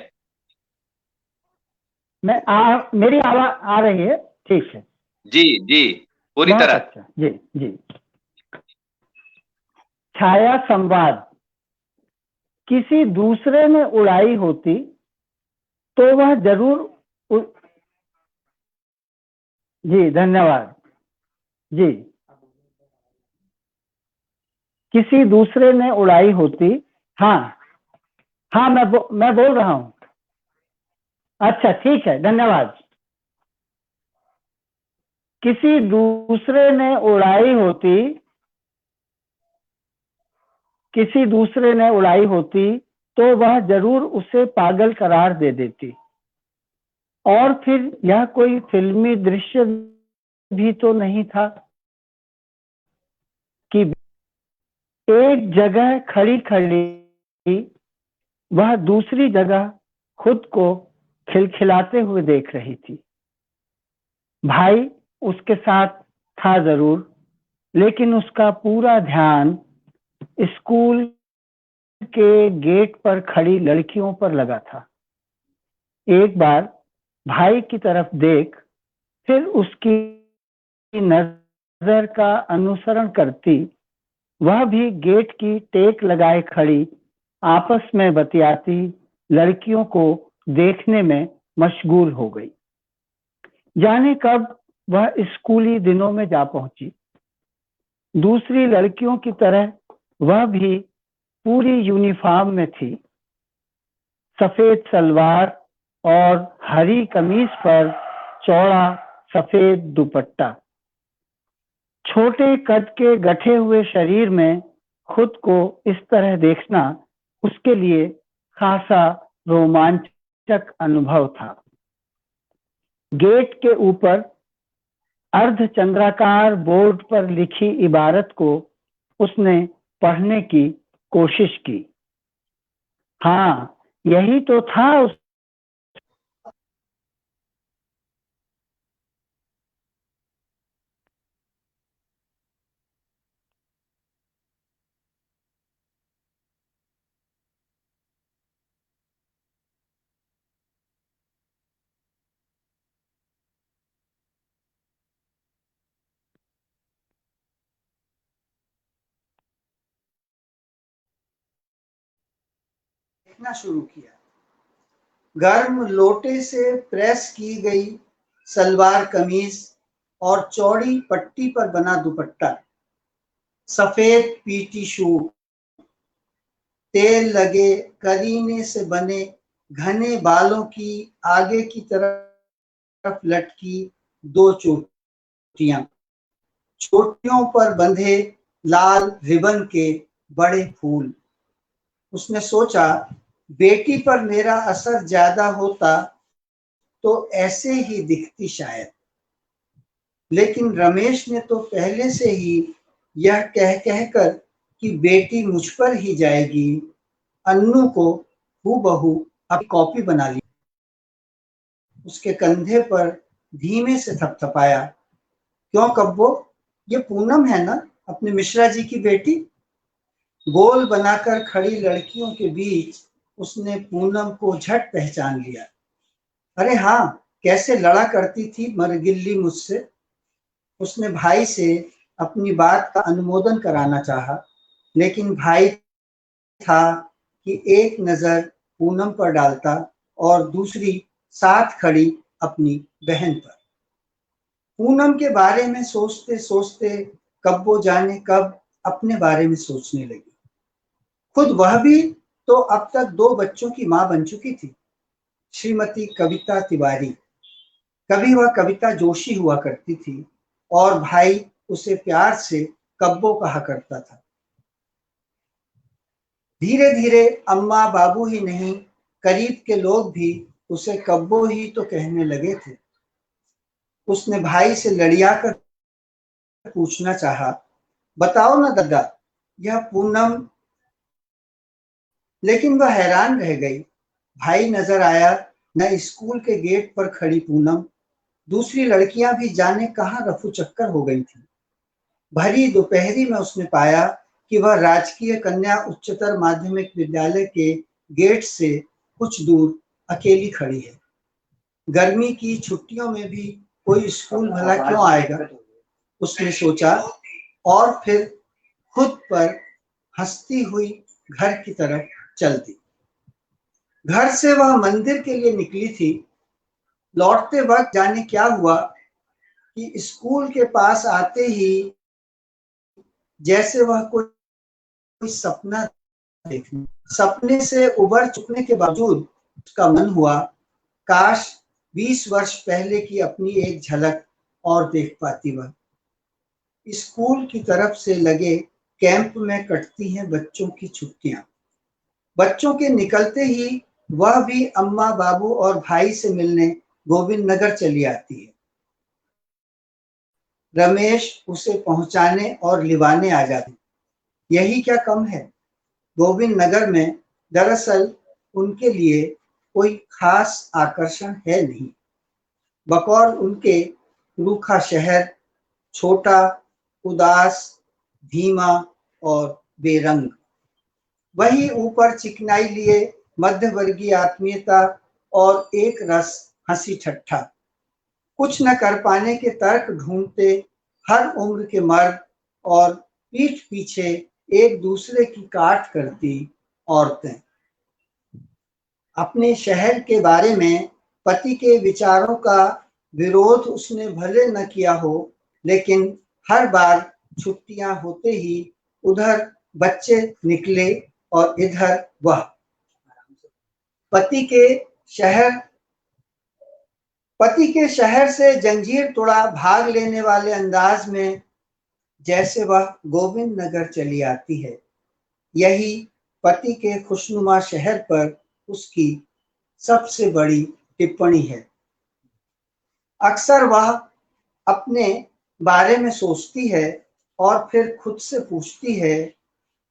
मेरी आवाज आ रही है? ठीक है जी जी पूरी तरह। अच्छा जी जी। छाया संवाद। किसी दूसरे ने उड़ाई होती तो वह जरूर जी धन्यवाद जी। किसी दूसरे ने उड़ाई होती। हाँ मैं बोल रहा हूँ। अच्छा ठीक है धन्यवाद। किसी दूसरे ने उड़ाई होती, किसी दूसरे ने उड़ाई होती तो वह जरूर उसे पागल करार दे देती। और फिर यह कोई फिल्मी दृश्य भी तो नहीं था कि एक जगह खड़ी खड़ी वह दूसरी जगह खुद को खिलखिलाते हुए देख रही थी। भाई उसके साथ था जरूर, लेकिन उसका पूरा ध्यान स्कूल के गेट पर खड़ी लड़कियों पर लगा था। एक बार भाई की तरफ देख फिर उसकी नजर का अनुसरण करती वह भी गेट की टेक लगाए खड़ी आपस में बतियाती लड़कियों को देखने में मशगूल हो गई। जाने कब वह स्कूली दिनों में जा पहुंची। दूसरी लड़कियों की तरह वह भी पूरी यूनिफॉर्म में थी, सफेद सलवार और हरी कमीज पर चौड़ा सफेद दुपट्टा। छोटे कद के गठे हुए शरीर में खुद को इस तरह देखना उसके लिए खासा रोमांचक अनुभव था। गेट के ऊपर अर्धचंद्राकार बोर्ड पर लिखी इबारत को उसने पढ़ने की कोशिश की। हाँ, यही तो था उस देखना शुरू किया। गर्म लोटे से प्रेस की गई सलवार कमीज और चौड़ी पट्टी पर बना दुपट्टा, सफेद पीटी शू, तेल लगे करीने से बने घने बालों की आगे की तरफ लटकी 2 चोटियां, चोटियों पर बंधे लाल रिबन के बड़े फूल। उसने सोचा, बेटी पर मेरा असर ज्यादा होता तो ऐसे ही दिखती शायद। लेकिन रमेश ने तो पहले से ही यह कहकर कि बेटी मुझ पर ही जाएगी, अन्नू को हूबहू अपनी कॉपी बना ली। उसके कंधे पर धीमे से थपथपाया। क्यों कब्बो, ये पूनम है ना, अपने मिश्रा जी की बेटी? गोल बनाकर खड़ी लड़कियों के बीच उसने पूनम को झट पहचान लिया। अरे हाँ, कैसे लड़ा करती थी मरगिल्ली मुझसे। उसने भाई से अपनी बात का अनुमोदन कराना चाहा, लेकिन भाई था कि एक नजर पूनम पर डालता और दूसरी साथ खड़ी अपनी बहन पर। पूनम के बारे में सोचते सोचते कब्बो जाने कब अपने बारे में सोचने लगी। खुद वह भी तो अब तक 2 बच्चों की मां बन चुकी थी, श्रीमती कविता तिवारी। कभी वह कविता जोशी हुआ करती थी और भाई उसे प्यार से कब्बो कहा करता था। धीरे धीरे अम्मा बाबू ही नहीं, करीब के लोग भी उसे कब्बो ही तो कहने लगे थे। उसने भाई से लड़िया कर पूछना चाहा, बताओ ना दादा, यह पूनम। लेकिन वह हैरान रह गई। भाई नजर आया न स्कूल के गेट पर खड़ी पूनम, दूसरी लड़कियां भी जाने कहां रफू चक्कर हो गई थी। भरी दोपहरी में उसने पाया कि वह राजकीय कन्या उच्चतर माध्यमिक विद्यालय के गेट से कुछ दूर अकेली खड़ी है। गर्मी की छुट्टियों में भी कोई स्कूल भला क्यों आएगा, उसने सोचा, और फिर खुद पर हंसती हुई घर की तरफ चल दी। घर से वह मंदिर के लिए निकली थी। लौटते वक्त जाने क्या हुआ कि स्कूल के पास आते ही जैसे वह कोई सपना देखने, सपने से उबर चुकने के बावजूद उसका मन हुआ काश 20 वर्ष पहले की अपनी एक झलक और देख पाती। वह स्कूल की तरफ से लगे कैंप में कटती हैं बच्चों की छुट्टियां। बच्चों के निकलते ही वह भी अम्मा बाबू और भाई से मिलने गोविंद नगर चली आती है। रमेश उसे पहुंचाने और लिवाने आ जाते। यही क्या कम है, गोविंद नगर में दरअसल उनके लिए कोई खास आकर्षण है नहीं। बकौल उनके रूखा शहर, छोटा, उदास, धीमा और बेरंग। वही ऊपर चिकनाई लिए मध्यवर्गीय आत्मीयता और एक रस हंसी ठट्ठा। कुछ न कर पाने के तर्क ढूंढते हर उम्र के मर्द और पीठ पीछे एक दूसरे की काट करती औरतें। अपने शहर के बारे में पति के विचारों का विरोध उसने भले न किया हो, लेकिन हर बार छुट्टियां होते ही उधर बच्चे निकले और इधर वह। पति के शहर से जंजीर तोड़ा भाग लेने वाले अंदाज में जैसे वह गोविंद नगर चली आती है। यही पति के खुशनुमा शहर पर उसकी सबसे बड़ी टिप्पणी है। अक्सर वह अपने बारे में सोचती है और फिर खुद से पूछती है,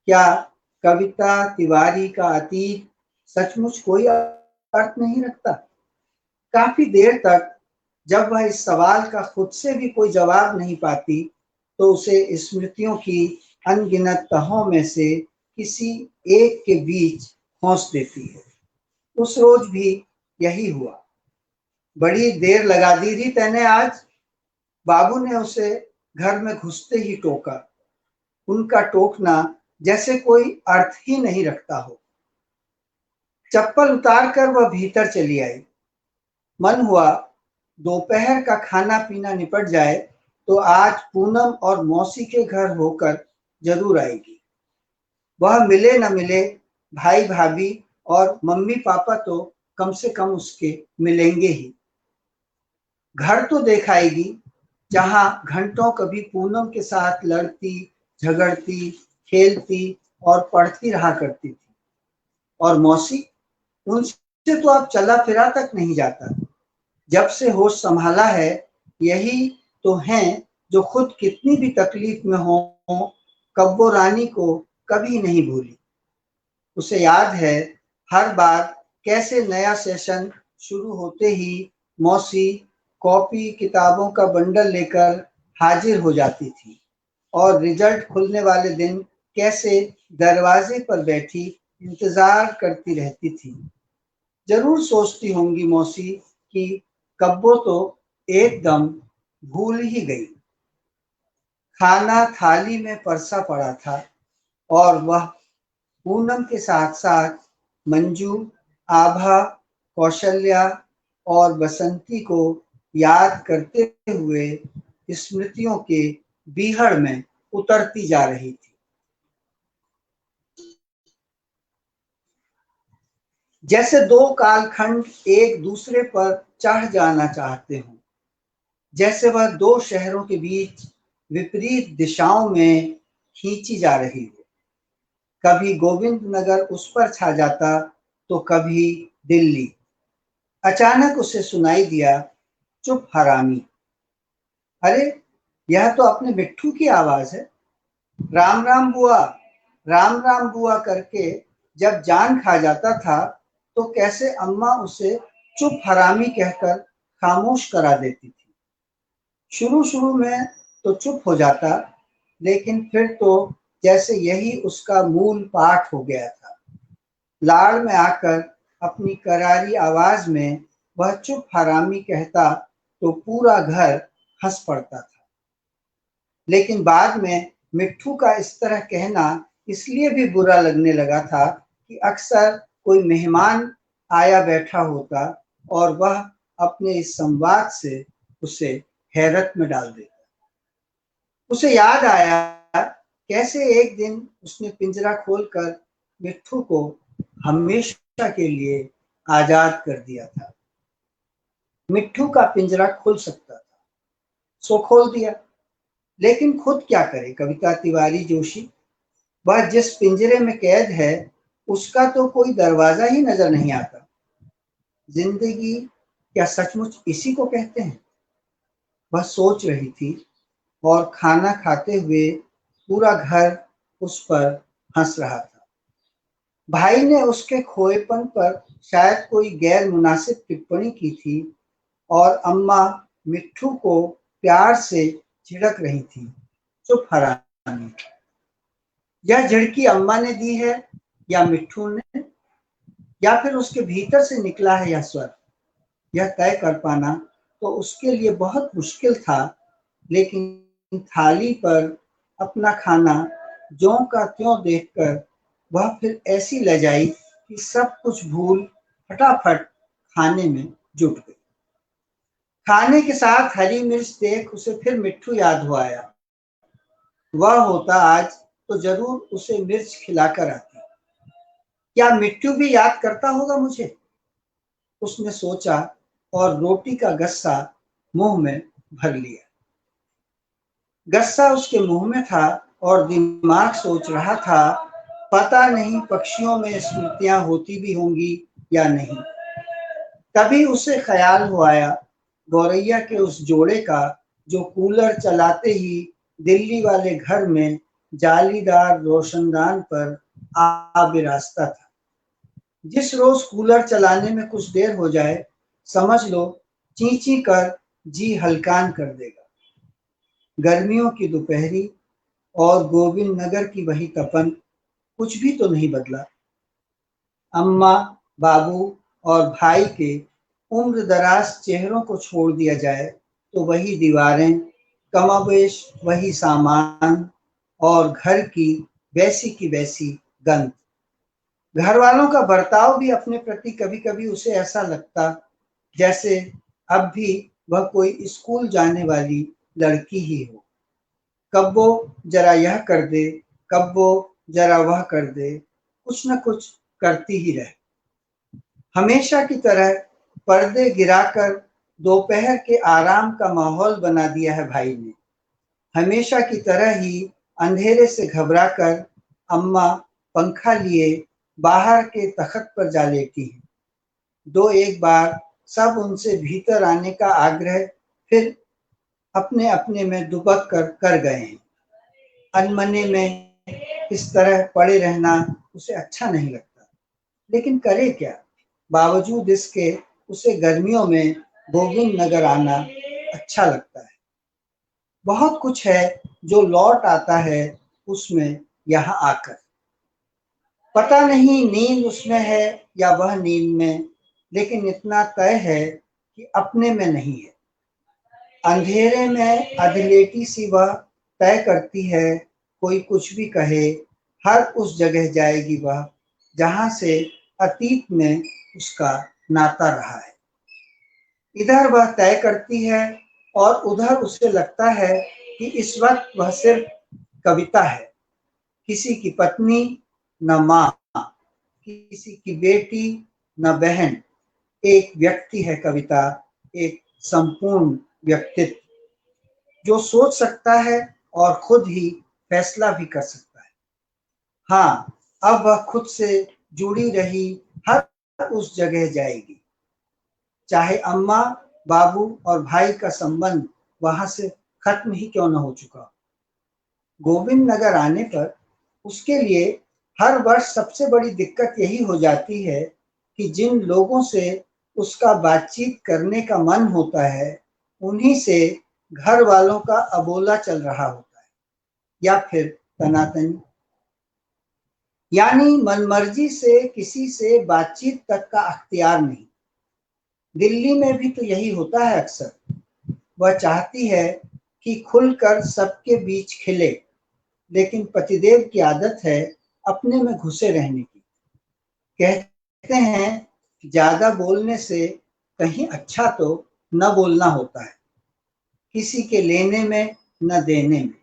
क्या कविता तिवारी का अतीत सचमुच कोई अर्थ नहीं रखता? काफी देर तक जब वह इस सवाल का खुद से भी कोई जवाब नहीं पाती, तो उसे स्मृतियों की अनगिनत तहों में से किसी एक के बीच खोस देती है। उस रोज भी यही हुआ। बड़ी देर लगा दी थी तैने आज, बाबू ने उसे घर में घुसते ही टोका। उनका टोकना जैसे कोई अर्थ ही नहीं रखता हो। चप्पल उतारकर वह भीतर चली आई। मन हुआ दोपहर का खाना पीना निपट जाए तो आज पूनम और मौसी के घर होकर जरूर आएगी। वह मिले न मिले, भाई भाभी और मम्मी पापा तो कम से कम उसके मिलेंगे ही। घर तो देखाएगी जहां घंटों कभी पूनम के साथ लड़ती, झगड़ती, खेलती और पढ़ती रहा करती थी। और मौसी, उनसे तो अब चला फिरा तक नहीं जाता। जब से होश संभाला है, यही तो हैं जो खुद कितनी भी तकलीफ में हो, कब्बो रानी को कभी नहीं भूली। उसे याद है हर बार कैसे नया सेशन शुरू होते ही मौसी कॉपी किताबों का बंडल लेकर हाजिर हो जाती थी और रिजल्ट खुलने वाले दिन कैसे दरवाजे पर बैठी इंतजार करती रहती थी। जरूर सोचती होंगी मौसी कि कब्बो तो एकदम भूल ही गई। खाना थाली में परसा पड़ा था और वह पूनम के साथ साथ मंजू, आभा, कौशल्या और बसंती को याद करते हुए स्मृतियों के बीहड़ में उतरती जा रही थी। जैसे दो कालखंड एक दूसरे पर चढ़ जाना चाहते हों, जैसे वह दो शहरों के बीच विपरीत दिशाओं में खींची जा रही हो। कभी गोविंद नगर उस पर छा जाता तो कभी दिल्ली। अचानक उसे सुनाई दिया, चुप हरामी। अरे, यह तो अपने मिट्ठू की आवाज है। राम राम बुआ करके जब जान खा जाता था तो कैसे अम्मा उसे चुप हरामी कहकर खामोश करा देती थी। शुरू में तो चुप हो जाता, लेकिन फिर तो जैसे यही उसका मूल पाठ हो गया था। लाड़ में आकर अपनी करारी आवाज में वह चुप हरामी कहता तो पूरा घर हंस पड़ता था। लेकिन बाद में मिट्ठू का इस तरह कहना इसलिए भी बुरा लगने लगा था कि अक्सर कोई मेहमान आया बैठा होता और वह अपने इस संवाद से उसे हैरत में डाल देता। उसे याद आया कैसे एक दिन उसने पिंजरा खोलकर मिट्ठू को हमेशा के लिए आजाद कर दिया था। मिट्ठू का पिंजरा खुल सकता था, सो खोल दिया। लेकिन खुद क्या करे कविता तिवारी जोशी? वह जिस पिंजरे में कैद है उसका तो कोई दरवाजा ही नजर नहीं आता। जिंदगी क्या सचमुच इसी को कहते हैं? वह सोच रही थी और खाना खाते हुए पूरा घर उस पर हंस रहा था। भाई ने उसके खोएपन पर शायद कोई गैर मुनासिब टिप्पणी की थी और अम्मा मिट्ठू को प्यार से झिड़क रही थी। चुप हरामी, यह झिड़की अम्मा ने दी है या मिट्ठू ने, या फिर उसके भीतर से निकला है यह स्वर? यह तय कर पाना तो उसके लिए बहुत मुश्किल था, लेकिन थाली पर अपना खाना ज्यों का त्यों देखकर वह फिर ऐसी लजाई कि सब कुछ भूल फटाफट खाने में जुट गई। खाने के साथ हरी मिर्च देख उसे फिर मिट्ठू याद हो आया। वह होता आज तो जरूर उसे मिर्च खिलाकर आती। क्या मिट्ठू भी याद करता होगा मुझे? उसने सोचा और रोटी का गस्सा मुंह में भर लिया। गस्सा उसके मुंह में था और दिमाग सोच रहा था, पता नहीं पक्षियों में स्मृतियां होती भी होंगी या नहीं। तभी उसे ख्याल हो आया गौरैया के उस जोड़े का जो कूलर चलाते ही दिल्ली वाले घर में जालीदार रोशनदान पर आ बिराजता था। जिस रोज कूलर चलाने में कुछ देर हो जाए, समझ लो ची ची कर जी हलकान कर देगा। गर्मियों की दोपहरी और गोविंद नगर की वही तपन, कुछ भी तो नहीं बदला। अम्मा, बाबू और भाई के उम्र दराज चेहरों को छोड़ दिया जाए तो वही दीवारें, कमाबेश वही सामान और घर की वैसी गंध। घर वालों का बर्ताव भी अपने प्रति कभी कभी उसे ऐसा लगता जैसे अब भी वह कोई स्कूल जाने वाली लड़की ही हो। कब वो जरा यह कर दे, कब वो जरा वह कर दे, कुछ न कुछ करती ही रहे। हमेशा की तरह पर्दे गिराकर दोपहर के आराम का माहौल बना दिया है भाई ने। हमेशा की तरह ही अंधेरे से घबराकर अम्मा पंखा लिए बाहर के तख्त पर जा लेटी हैं। दो एक बार सब उनसे भीतर आने का आग्रह फिर अपने अपने में दुबक कर गए हैं। अनमने में इस तरह पड़े रहना उसे अच्छा नहीं लगता, लेकिन करे क्या? बावजूद इसके उसे गर्मियों में गोविंद नगर आना अच्छा लगता है। बहुत कुछ है जो लौट आता है उसमें यहाँ आकर। पता नहीं नींद उसमें है या वह नींद में, लेकिन इतना तय है कि अपने में नहीं है। अंधेरे में अधलेटी सी वह तय करती है, कोई कुछ भी कहे, हर उस जगह जाएगी वह जहां से अतीत में उसका नाता रहा है। इधर वह तय करती है और उधर उसे लगता है कि इस वक्त वह सिर्फ कविता है, किसी की पत्नी न माँ, किसी की बेटी न बहन। एक व्यक्ति है कविता, एक संपूर्ण व्यक्तित्व जो सोच सकता है और खुद ही फैसला भी कर सकता है। हाँ, अब वह खुद से जुड़ी रही हर उस जगह जाएगी, चाहे अम्मा, बाबू और भाई का संबंध वहां से खत्म ही क्यों न हो चुका। गोविंद नगर आने पर उसके लिए हर वर्ष सबसे बड़ी दिक्कत यही हो जाती है कि जिन लोगों से उसका बातचीत करने का मन होता है, उन्हीं से घर वालों का अबोला चल रहा होता है या फिर तनातनी। यानी मनमर्जी से किसी से बातचीत तक का अख्तियार नहीं। दिल्ली में भी तो यही होता है अक्सर। वह चाहती है कि खुलकर सबके बीच खिले, लेकिन पतिदेव की आदत है अपने में घुसे रहने की। कहते हैं ज्यादा बोलने से कहीं अच्छा तो न बोलना होता है, किसी के लेने में न देने में।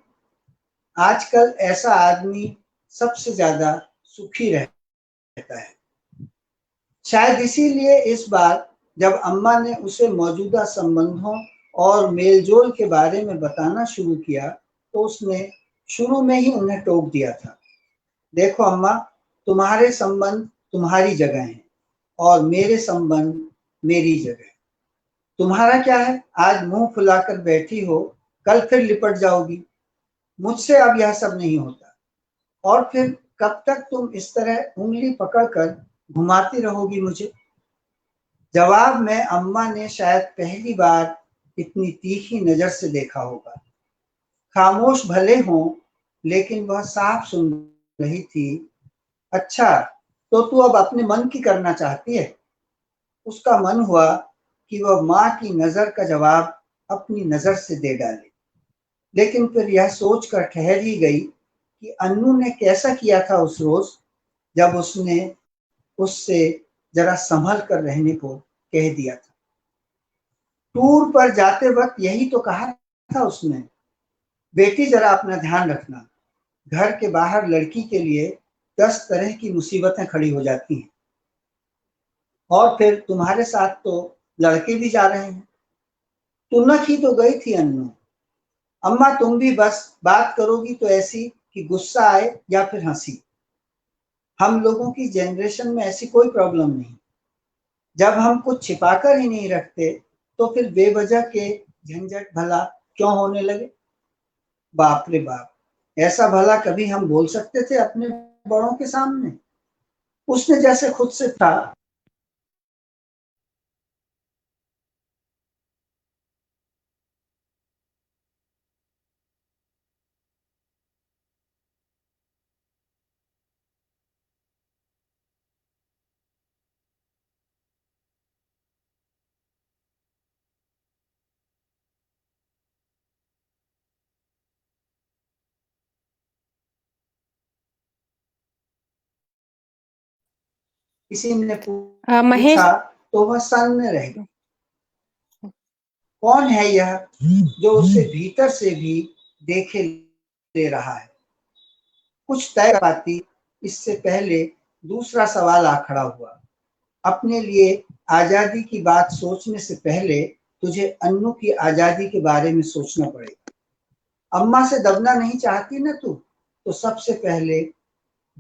आजकल ऐसा आदमी सबसे ज्यादा सुखी रहता है। शायद इसीलिए इस बार जब अम्मा ने उसे मौजूदा संबंधों और मेलजोल के बारे में बताना शुरू किया, तो उसने शुरू में ही उन्हें टोक दिया था। देखो अम्मा, तुम्हारे संबंध तुम्हारी जगह हैं और मेरे संबंध मेरी जगह। तुम्हारा क्या है, आज मुंह फुलाकर बैठी हो, कल फिर लिपट जाओगी। मुझसे अब यह सब नहीं होता। और फिर कब तक तुम इस तरह उंगली पकड़कर घुमाती रहोगी मुझे? जवाब में अम्मा ने शायद पहली बार इतनी तीखी नजर से देखा होगा। खामोश भले हों, लेकिन वह साफ सुन रही थी। अच्छा, तो तू अब अपने मन की करना चाहती है? उसका मन हुआ कि वह माँ की नजर का जवाब अपनी नजर से दे डाले, लेकिन फिर यह सोचकर ठहर ही गई कि अन्नू ने कैसा किया था उस रोज, जब उसने उससे जरा संभल कर रहने को कह दिया था। टूर पर जाते वक्त यही तो कहा था उसने, बेटी जरा अपना ध्यान रखना, घर के बाहर लड़की के लिए 10 तरह की मुसीबतें खड़ी हो जाती हैं, और फिर तुम्हारे साथ तो लड़के भी जा रहे हैं। तुनक ही तो गई थी अन्नू। अम्मा तुम भी बस बात करोगी तो ऐसी कि गुस्सा आए या फिर हंसी। हम लोगों की जनरेशन में ऐसी कोई प्रॉब्लम नहीं। जब हम कुछ छिपाकर ही नहीं रखते तो फिर बेवजह के झंझट भला क्यों होने लगे? बाप रे बाप, ऐसा भला कभी हम बोल सकते थे अपने बड़ों के सामने? उसने जैसे खुद से था। किसी ने महेश पूछा तो वह सन्न रह गई। कौन है यह जो उसे भीतर से भी देखे ले रहा है? कुछ तय कर पाती इससे पहले दूसरा सवाल आ खड़ा हुआ। अपने लिए आजादी की बात सोचने से पहले तुझे अन्नू की आजादी के बारे में सोचना पड़ेगा। अम्मा से दबना नहीं चाहती ना तू, तो सबसे पहले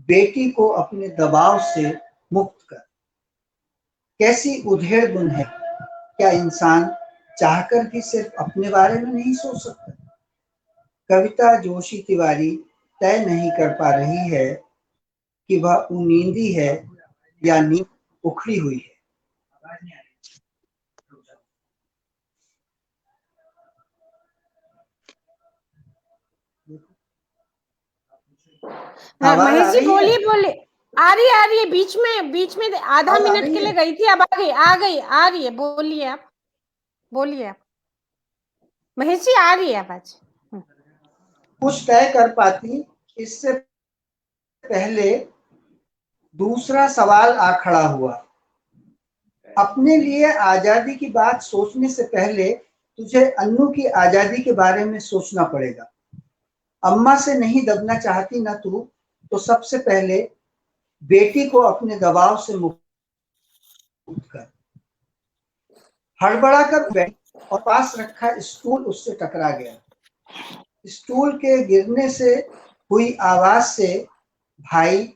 बेटी को अपने दबाव से मुक्त कर। कैसी उधेड़ बुन है, क्या इंसान चाहकर भी सिर्फ अपने बारे में नहीं सोच सकता? कविता जोशी तिवारी तय नहीं कर पा रही है कि वह नींदी है या नींद उखड़ी हुई है। महेश जी बोलिए। आ रही है बीच में आधा मिनट के लिए गई थी, अब आ रही है। बोलिए आप महेश जी, आ रही है आवाज। कुछ तय कर पाती इससे पहले दूसरा सवाल आ खड़ा हुआ। अपने लिए आजादी की बात सोचने से पहले तुझे अन्नू की आजादी के बारे में सोचना पड़ेगा। अम्मा से नहीं दबना चाहती ना तू, तो सबसे पहले बेटी को अपने दबाव से मुक्त कर। हड़बड़ा कर बैठी और पास रखा स्टूल उससे टकरा गया। स्टूल के गिरने से हुई आवाज से भाई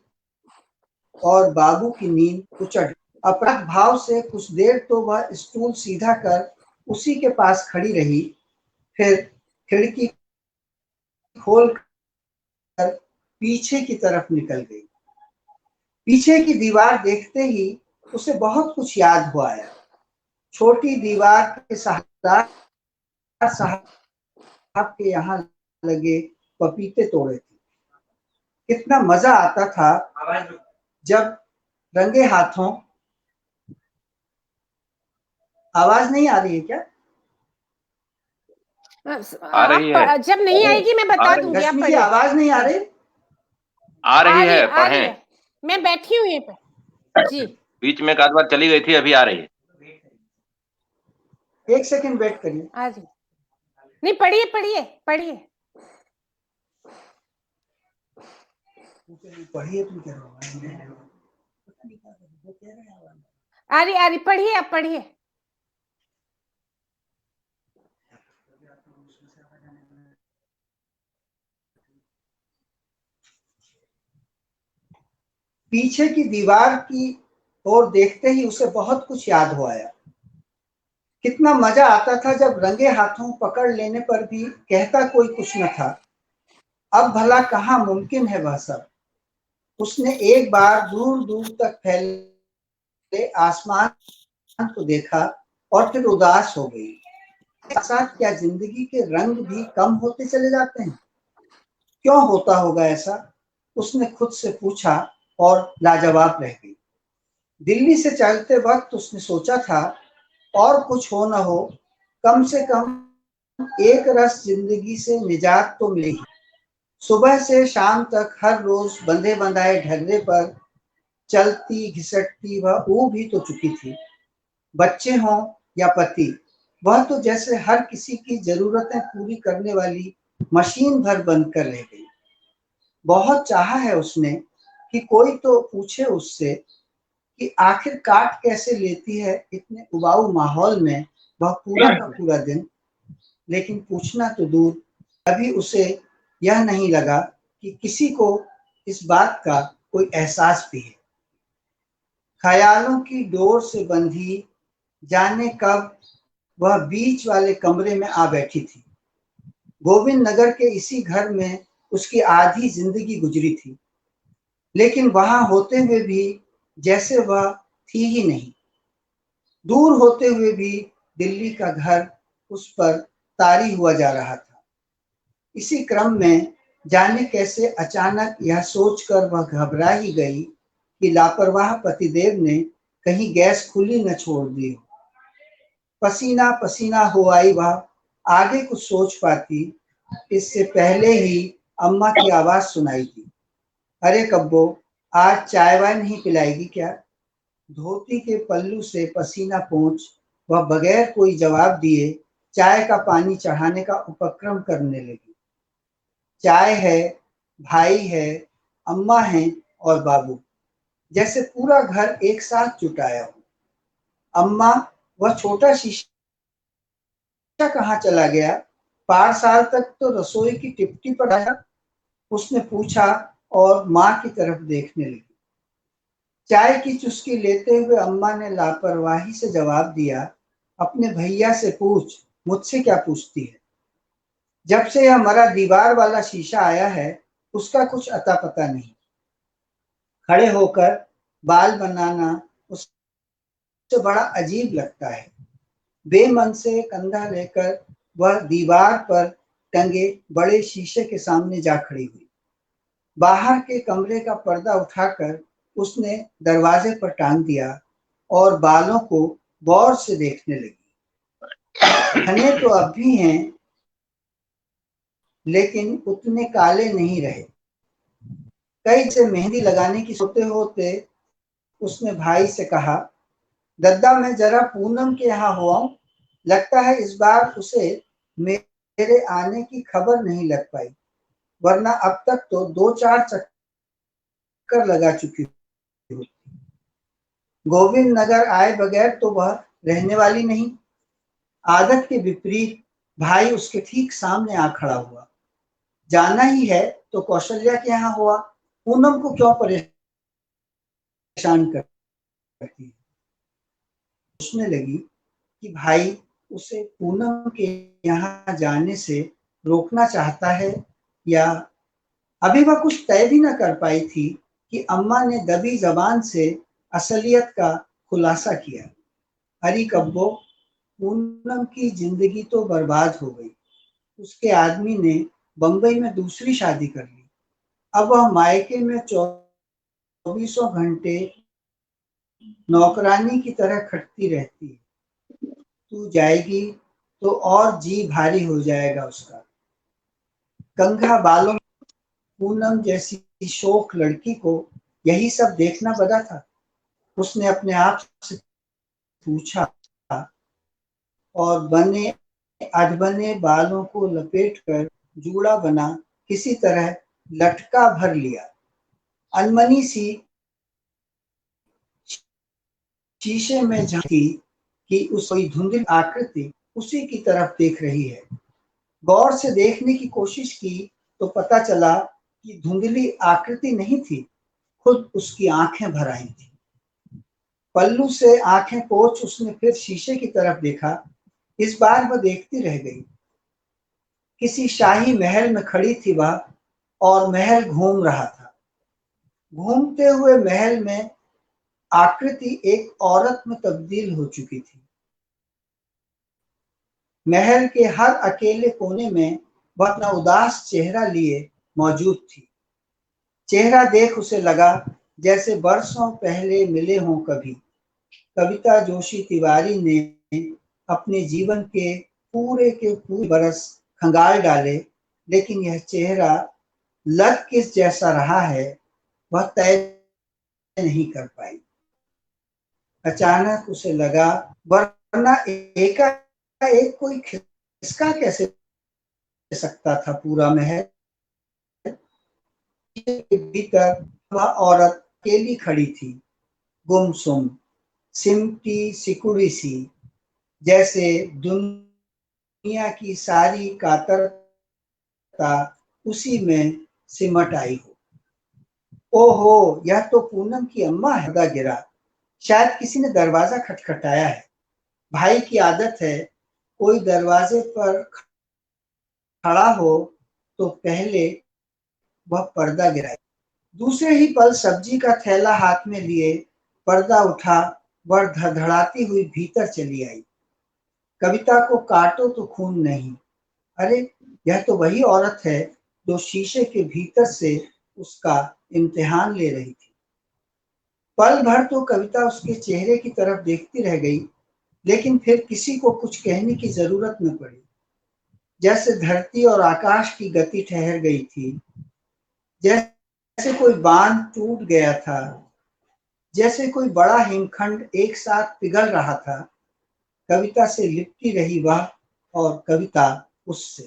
और बाबू की नींद उचट। अपराध भाव से कुछ देर तो वह स्टूल सीधा कर उसी के पास खड़ी रही, फिर खिड़की खोल कर पीछे की तरफ निकल गई। पीछे की दीवार देखते ही उसे बहुत कुछ याद हुआ आया। छोटी दीवार के सरदार साहब के यहाँ लगे पपीते तोड़े थे। कितना मजा आता था जब रंगे हाथों। आवाज नहीं आ रही है क्या? आ रही है। जब नहीं आएगी मैं बता दूंगी। आप रश्मि जी, आवाज नहीं आ रही? आ रही है, पढ़ें। मैं बैठी हूँ यहीं पे जी। बीच में एक आध बार चली गई थी, अभी आ रही है। 1 सेकंड वेट करिए। आ जी, नहीं पढ़िए। पढ़िए तुम क्या आ रही पढ़िए, आप पढ़िए। पीछे की दीवार की ओर देखते ही उसे बहुत कुछ याद हो आया। कितना मजा आता था जब रंगे हाथों पकड़ लेने पर भी कहता कोई कुछ न था। अब भला कहाँ मुमकिन है वह सब? उसने एक बार दूर दूर तक फैले आसमान को देखा और फिर उदास हो गई। साथ क्या जिंदगी के रंग भी कम होते चले जाते हैं? क्यों होता होगा ऐसा? उसने खुद से पूछा और लाजवाब रह गई। दिल्ली से चलते वक्त उसने सोचा था, और कुछ हो न हो, कम से कम एक रस जिंदगी से निजात तो मिलेगी। सुबह से शाम तक हर रोज बंधे बंधाए ढर्रे पर चलती घिसटती वह ऊब ही तो चुकी थी। बच्चे हों या पति, वह तो जैसे हर किसी की जरूरतें पूरी करने वाली मशीन भर बनकर रह गई। बहुत चाहा है उसने कि कोई तो पूछे उससे कि आखिर काट कैसे लेती है इतने उबाऊ माहौल में वह पूरा का पूरा दिन, लेकिन पूछना तो दूर, अभी उसे यह नहीं लगा कि किसी को इस बात का कोई एहसास भी है। ख्यालों की डोर से बंधी जाने कब वह बीच वाले कमरे में आ बैठी थी। गोविंद नगर के इसी घर में उसकी आधी जिंदगी गुजरी थी, लेकिन वहां होते हुए भी जैसे वह थी ही नहीं। दूर होते हुए भी दिल्ली का घर उस पर तारी हुआ जा रहा था। इसी क्रम में जाने कैसे अचानक यह सोचकर वह घबरा ही गई कि लापरवाह पतिदेव ने कहीं गैस खुली न छोड़ दी हो। पसीना पसीना हो आई वह आगे कुछ सोच पाती, इससे पहले ही अम्मा की आवाज सुनाई दी, अरे कब्बो, आज चाय वाय नहीं पिलाएगी क्या? धोती के पल्लू से पसीना पोंछ वह बगैर कोई जवाब दिए चाय का पानी चढ़ाने का उपक्रम करने लगी। चाय है, भाई है, अम्मा है और बाबू, जैसे पूरा घर एक साथ जुटाया हो। अम्मा, वह छोटा शीशा कहाँ चला गया? 5 साल तक तो रसोई की टिप्टी पर आया, उसने पूछा और माँ की तरफ देखने लगी। चाय की चुस्की लेते हुए अम्मा ने लापरवाही से जवाब दिया, अपने भैया से पूछ, मुझसे क्या पूछती है? जब से यह मरा दीवार वाला शीशा आया है, उसका कुछ अता पता नहीं। खड़े होकर बाल बनाना उससे बड़ा अजीब लगता है। बेमन से कंधा लेकर वह दीवार पर टंगे बड़े शीशे के सामने जा खड़ी हुई। बाहर के कमरे का पर्दा उठाकर उसने दरवाजे पर टांग दिया और बालों को गौर से देखने लगी। घने तो अब भी हैं, लेकिन उतने काले नहीं रहे। कई से मेहंदी लगाने की सोते होते उसने भाई से कहा, दद्दा मैं जरा पूनम के यहाँ हो आऊं? लगता है इस बार उसे मेरे आने की खबर नहीं लग पाई, वरना अब तक तो 2-4 चक्कर लगा चुकी होती। गोविंद नगर आए बगैर तो वह रहने वाली नहीं। आदत के विपरीत भाई उसके ठीक सामने आ खड़ा हुआ। जाना ही है तो कौशल्या के यहाँ हुआ, पूनम को क्यों परेशान करती है? सोचने लगी कि भाई उसे पूनम के यहाँ जाने से रोकना चाहता है, या अभी वह कुछ तय भी न कर पाई थी कि अम्मा ने दबी जबान से असलियत का खुलासा किया। अरे कब्बो, पूनम की जिंदगी तो बर्बाद हो गई। उसके आदमी ने बंबई में दूसरी शादी कर ली। अब वह मायके में 24 घंटे नौकरानी की तरह खटती रहती है। तू जाएगी तो और जी भारी हो जाएगा उसका। कंघा बालों, पूनम जैसी शोख लड़की को यही सब देखना बदा था। उसने अपने आप से पूछा और बने अधबने बालों को लपेटकर जूड़ा बना किसी तरह लटका भर लिया। अनमनी सी शीशे में झांकी कि उसकी धुंधली आकृति उसी की तरफ देख रही है। गौर से देखने की कोशिश की तो पता चला कि धुंधली आकृति नहीं थी, खुद उसकी आंखें भर आई थी। पल्लू से आंखें पोंछ उसने फिर शीशे की तरफ देखा। इस बार वह देखती रह गई। किसी शाही महल में खड़ी थी वह, और महल घूम रहा था। घूमते हुए महल में आकृति एक औरत में तब्दील हो चुकी थी। महल के हर अकेले कोने में वह अपना उदास चेहरा लिए मौजूद थी। चेहरा देख उसे लगा जैसे बरसों पहले मिले हों कभी। कविता जोशी तिवारी ने अपने जीवन के पूरे बरस खंगाल डाले, लेकिन यह चेहरा लग किस जैसा रहा है वह तय नहीं कर पाई। अचानक उसे लगा, वरना एकाएक कोई खिसका कैसे सकता था पूरा महल। भीतर वह औरत अकेली खड़ी थी, गुमसुम, सिमटी सिकुड़ी सी, जैसे दुनिया की सारी कातरता उसी में सिमट आई हो। ओहो, यह तो पूनम की अम्मा है। पर्दा गिरा। शायद किसी ने दरवाजा खटखटाया है। भाई की आदत है, कोई दरवाजे पर खड़ा हो तो पहले वह पर्दा गिराए। दूसरे ही पल सब्जी का थैला हाथ में लिए पर्दा उठा, वह धड़धड़ाती हुई भीतर चली आई। कविता को काटो तो खून नहीं। अरे, यह तो वही औरत है जो शीशे के भीतर से उसका इम्तिहान ले रही थी। पल भर तो कविता उसके चेहरे की तरफ देखती रह गई, लेकिन फिर किसी को कुछ कहने की जरूरत न पड़ी। जैसे धरती और आकाश की गति ठहर गई थी, जैसे कोई बांध टूट गया था, जैसे कोई बड़ा हिमखंड एक साथ पिघल रहा था। कविता से लिपटी रही वह और कविता उससे।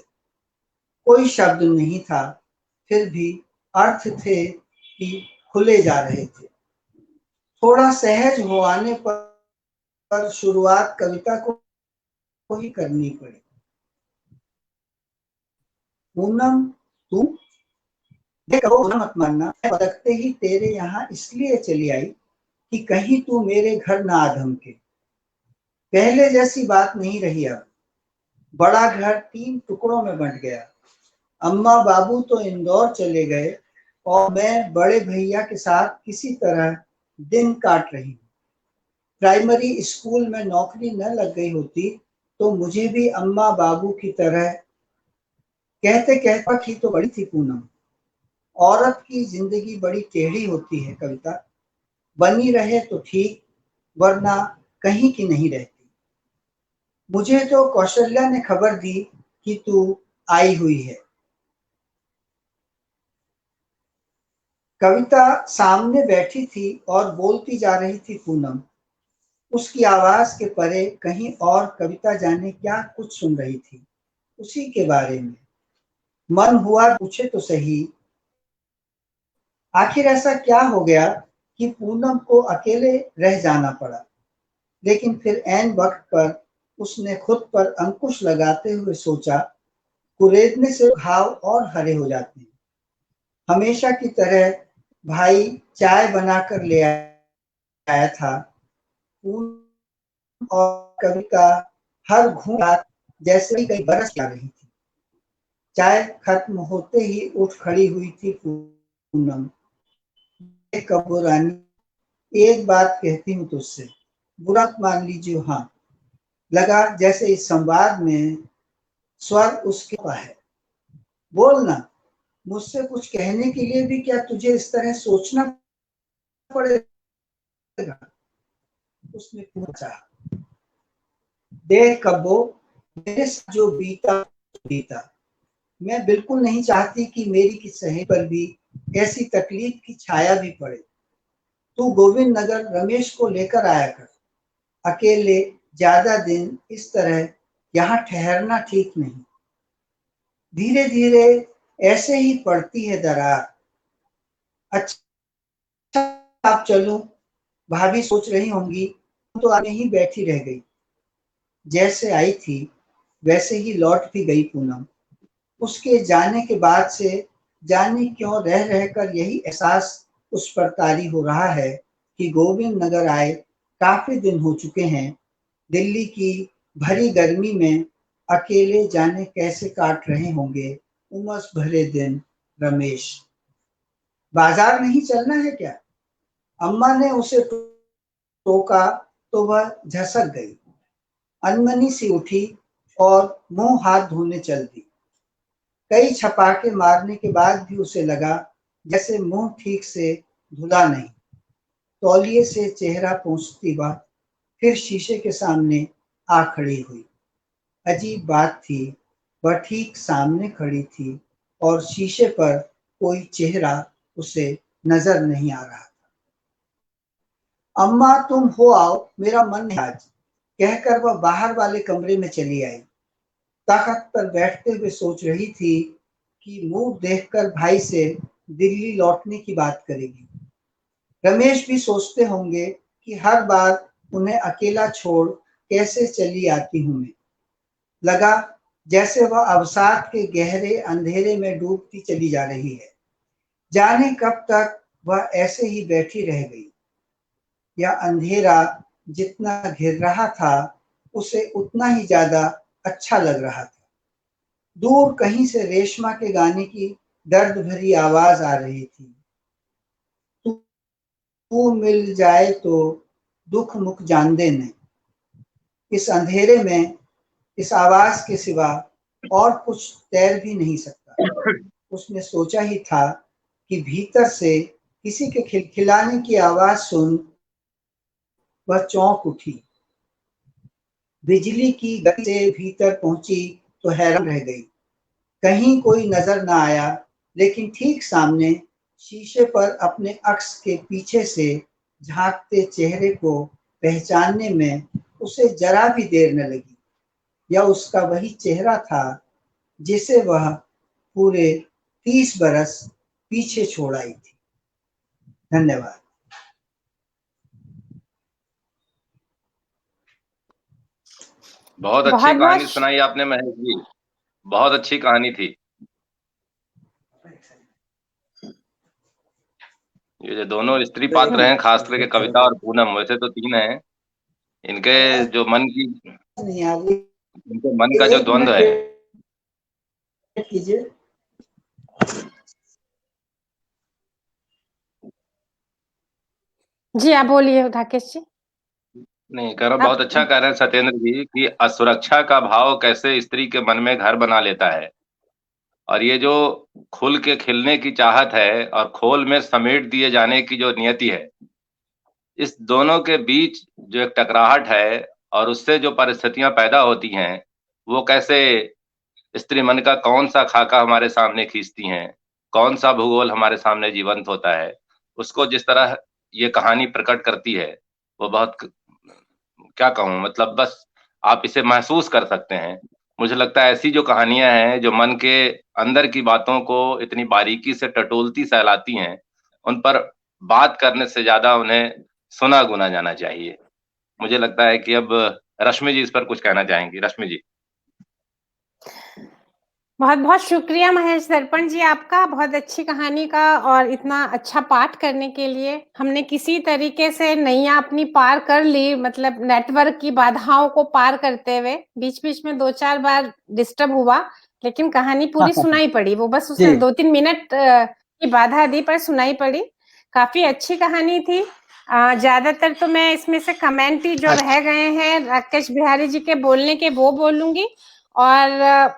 कोई शब्द नहीं था, फिर भी अर्थ थे कि खुले जा रहे थे। थोड़ा सहज हो आने पर शुरुआत कविता को ही करनी पड़ी। पूनम, तू पूनम मत मानना, पलकते ही तेरे यहाँ इसलिए चली आई कि कहीं तू मेरे घर ना आ धमके। पहले जैसी बात नहीं रही अब। बड़ा घर 3 टुकड़ों में बंट गया। अम्मा बाबू तो इंदौर चले गए और मैं बड़े भैया के साथ किसी तरह दिन काट रही हूँ। प्राइमरी स्कूल में नौकरी न लग गई होती तो मुझे भी अम्मा बाबू की तरह। कहते कहता की तो बड़ी थी पूनम। औरत की जिंदगी बड़ी टेढ़ी होती है कविता। बनी रहे तो ठीक, वरना कहीं की नहीं रहती। मुझे तो कौशल्या ने खबर दी कि तू आई हुई है। कविता सामने बैठी थी और बोलती जा रही थी पूनम। उसकी आवाज के परे कहीं और कविता जाने क्या कुछ सुन रही थी, उसी के बारे में। मन हुआ पूछे तो सही, आखिर ऐसा क्या हो गया कि पूनम को अकेले रह जाना पड़ा। लेकिन फिर ऐन वक्त पर उसने खुद पर अंकुश लगाते हुए सोचा, कुरेदने से घाव और हरे हो जाते हैं। हमेशा की तरह भाई चाय बनाकर ले आया था। पूनम और कविता हर घूंट जैसे ही कई बरस जा रही थी। चाय खत्म होते ही उठ खड़ी हुई थी पूनम। कब्बो रानी, एक बात कहती हूँ तुझसे, बुरा मान लीजिए। हाँ, लगा जैसे इस संवाद में स्वर उसके पास है। बोलना, मुझसे कुछ कहने के लिए भी क्या तुझे इस तरह सोचना पड़ेगा? उसने पूछा। देख कब्बो, मेरे साथ जो बीता, मैं बिल्कुल नहीं चाहती कि मेरी की सही पर भी ऐसी तकलीफ की छाया भी पड़े। तू गोविंद नगर रमेश को लेकर आया कर। अकेले ज्यादा दिन इस तरह यहाँ ठहरना ठीक नहीं। धीरे धीरे ऐसे ही पड़ती है दरार। अच्छा, आप चलूं? भाभी सोच रही होंगी तो आप यहीं बैठी रह गई। जैसे आई थी वैसे ही लौट भी गई पूनम। उसके जाने के बाद से जाने क्यों रह रहकर यही एहसास उस पर तारी हो रहा है कि गोविंद नगर आए काफी दिन हो चुके हैं। दिल्ली की भरी गर्मी में अकेले जाने कैसे काट रहे होंगे उमस भरे दिन रमेश। बाजार नहीं चलना है क्या? अम्मा ने उसे टोका तो वह झसक गई। अनमनी सी उठी, और मुंह हाथ धोने चल दी। कई छपाके मारने के बाद भी उसे लगा जैसे मुंह ठीक से धुला नहीं। तौलिए से चेहरा पोंछती वह फिर शीशे के सामने आ खड़ी हुई। अजीब बात थी, वह ठीक सामने खड़ी थी और शीशे पर कोई चेहरा उसे नजर नहीं आ रहा था। अम्मा तुम हो आओ, मेरा मन नहीं आज, कहकर वह बाहर वाले कमरे में चली आई। तख्त पर बैठते हुए सोच रही थी कि मूड देखकर भाई से दिल्ली लौटने की बात करेगी। रमेश भी सोचते होंगे कि हर बार उन्हें अकेला छोड़ कैसे चली आती हूं मैं। लगा जैसे वह अवसाद के गहरे अंधेरे में डूबती चली जा रही है। जाने कब तक वह ऐसे ही बैठी रह गई। यह अंधेरा जितना घिर रहा था उसे उतना ही ज्यादा अच्छा लग रहा था। दूर कहीं से रेशमा के गाने की दर्द भरी आवाज आ रही थी। तू मिल जाए तो दुख मुख जान दे ने। इस अंधेरे में इस आवाज के सिवा और कुछ तैर भी नहीं सकता। उसने सोचा ही था कि भीतर से किसी के खिलखिलाने की आवाज सुन वह चौंक उठी। बिजली की गति से भीतर पहुंची तो हैरान रह गई। कहीं कोई नजर न आया, लेकिन ठीक सामने शीशे पर अपने अक्स के पीछे से झांकते चेहरे को पहचानने में उसे जरा भी देर न लगी। यह उसका वही चेहरा था जिसे वह पूरे 30 बरस पीछे छोड़ आई थी। धन्यवाद। बहुत अच्छी कहानी सुनाई आपने महेश जी, बहुत अच्छी कहानी थी। ये जो दोनों स्त्री पात्र हैं, खास करके कविता और पूनम, वैसे तो 3 हैं, इनके जो मन की, इनके मन का जो द्वंद्व है, जी आप बोलिए राकेश जी। नहीं कह रहा, बहुत अच्छा कह रहे हैं सत्येंद्र जी कि असुरक्षा का भाव कैसे स्त्री के मन में घर बना लेता है, और ये जो खुल के खिलने की चाहत है और खोल में समेट दिए जाने की जो नियति है, इस दोनों के बीच जो एक टकराहट है और उससे जो परिस्थितियां पैदा होती हैं, वो कैसे स्त्री मन का कौन सा खाका हमारे सामने खींचती हैं, कौन सा भूगोल हमारे सामने जीवंत होता है, उसको जिस तरह ये कहानी प्रकट करती है, वो बहुत, क्या कहूँ, मतलब बस आप इसे महसूस कर सकते हैं। मुझे लगता है ऐसी जो कहानियां हैं जो मन के अंदर की बातों को इतनी बारीकी से टटोलती सहलाती हैं, उन पर बात करने से ज्यादा उन्हें सुना गुना जाना चाहिए। मुझे लगता है कि अब रश्मि जी इस पर कुछ कहना चाहेंगी। रश्मि जी। बहुत बहुत शुक्रिया महेश दर्पण जी आपका, बहुत अच्छी कहानी का और इतना अच्छा पाठ करने के लिए। हमने किसी तरीके से नैया अपनी पार कर ली, मतलब नेटवर्क की बाधाओं को पार करते हुए। बीच बीच में 2-4 बार डिस्टर्ब हुआ, लेकिन कहानी पूरी सुनाई पड़ी। वो बस उसने 2-3 मिनट की बाधा दी, पर सुनाई पड़ी। काफी अच्छी कहानी थी। ज्यादातर तो मैं इसमें से कमेंट ही जो रह गए हैं राकेश बिहारी जी के बोलने के, वो बोलूंगी, और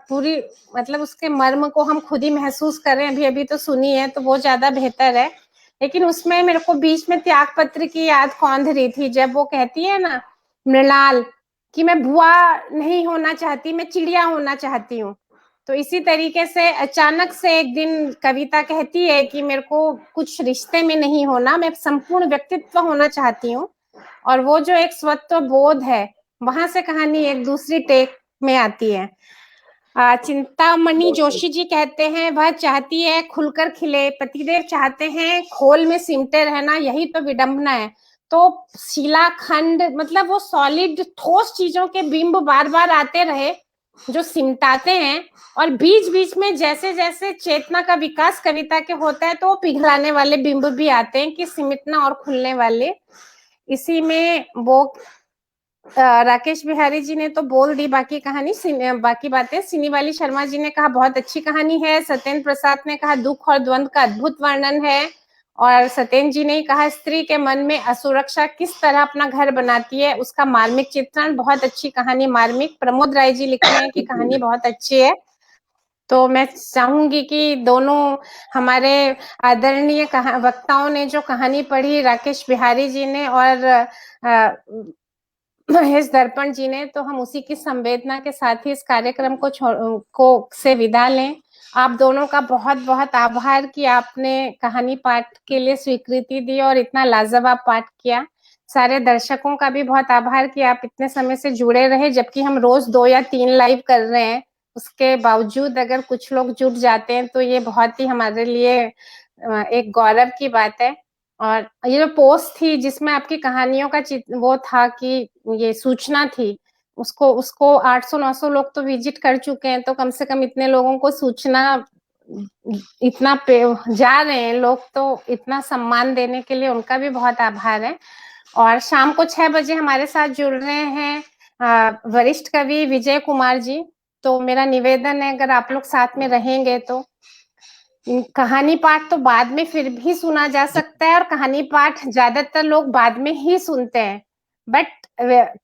पूरी मतलब उसके मर्म को हम खुद ही महसूस करें। अभी तो सुनी है तो वो ज्यादा बेहतर है। लेकिन उसमें मेरे को बीच में त्यागपत्र की याद कौंध रही थी, जब वो कहती है ना मृणाल कि मैं बुआ नहीं होना चाहती, मैं चिड़िया होना चाहती हूँ। तो इसी तरीके से अचानक से एक दिन कविता कहती है कि मेरे को कुछ रिश्ते में नहीं होना, मैं संपूर्ण व्यक्तित्व होना चाहती हूँ। और वो जो एक स्वत्व बोध है, वहां से कहानी एक दूसरी टेक में आती है। चिंतामणि जोशी जी कहते हैं वह चाहती है खुलकर खिले, पतिदेव चाहते हैं खोल में सिमटे रहना, यही तो विडंबना है। तो शिलाखंड मतलब वो सॉलिड ठोस चीजों के बिंब बार बार आते रहे जो सिमटाते हैं, और बीच बीच में जैसे जैसे चेतना का विकास कविता के होता है तो वो पिघलाने वाले बिंब भी आते हैं कि सिमटना और खुलने वाले। इसी में वो राकेश बिहारी जी ने तो बोल दी बाकी कहानी, बाकी बातें सिनीवाली शर्मा जी ने कहा बहुत अच्छी कहानी है। सत्येंद्र प्रसाद ने कहा दुख और द्वंद का अद्भुत वर्णन है। और सत्येंद्र जी ने कहा स्त्री के मन में असुरक्षा किस तरह अपना घर बनाती है, उसका मार्मिक चित्रण, बहुत अच्छी कहानी मार्मिक। प्रमोद राय जी लिखते हैं कि कहानी बहुत अच्छी है। तो मैं चाहूंगी कि दोनों हमारे आदरणीय वक्ताओं ने जो कहानी पढ़ी, राकेश बिहारी जी ने और महेश दर्पण जी ने, तो हम उसी की संवेदना के साथ ही इस कार्यक्रम को से विदा लें। आप दोनों का बहुत बहुत आभार कि आपने कहानी पाठ के लिए स्वीकृति दी और इतना लाजवाब पाठ किया। सारे दर्शकों का भी बहुत आभार कि आप इतने समय से जुड़े रहे, जबकि हम रोज 2 या 3 लाइव कर रहे हैं। उसके बावजूद अगर कुछ लोग जुट जाते हैं तो ये बहुत ही हमारे लिए एक गौरव की बात है। और ये जो पोस्ट थी जिसमें आपकी कहानियों का वो था कि ये सूचना थी, उसको 800-900 लोग तो विजिट कर चुके हैं, तो कम से कम इतने लोगों को सूचना इतना जा रहे हैं लोग, तो इतना सम्मान देने के लिए उनका भी बहुत आभार है। और शाम को 6 बजे हमारे साथ जुड़ रहे हैं वरिष्ठ कवि विजय कुमार जी। तो मेरा निवेदन है अगर आप लोग साथ में रहेंगे तो कहानी पाठ तो बाद में फिर भी सुना जा सकता है, और कहानी पाठ ज्यादातर लोग बाद में ही सुनते हैं, बट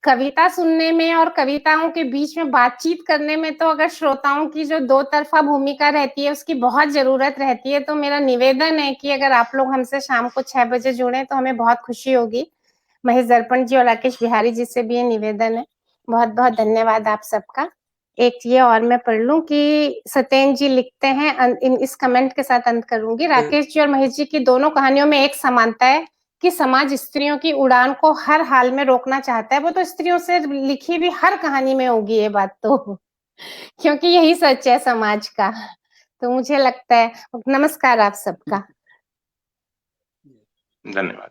कविता सुनने में और कविताओं के बीच में बातचीत करने में तो अगर श्रोताओं की जो दो तरफा भूमिका रहती है उसकी बहुत जरूरत रहती है। तो मेरा निवेदन है कि अगर आप लोग हमसे शाम को 6 बजे जुड़े तो हमें बहुत खुशी होगी। महेश दर्पण जी और राकेश बिहारी जी से भी ये निवेदन है। बहुत बहुत धन्यवाद आप सबका। एक ये और मैं पढ़ लूं कि सत्येंद्र जी लिखते हैं, इस कमेंट के साथ अंत करूंगी। राकेश जी और महेश जी की दोनों कहानियों में एक समानता है कि समाज स्त्रियों की उड़ान को हर हाल में रोकना चाहता है। वो तो स्त्रियों से लिखी भी हर कहानी में होगी ये बात तो, क्योंकि यही सच है समाज का। तो मुझे लगता है, नमस्कार आप सबका। धन्यवाद।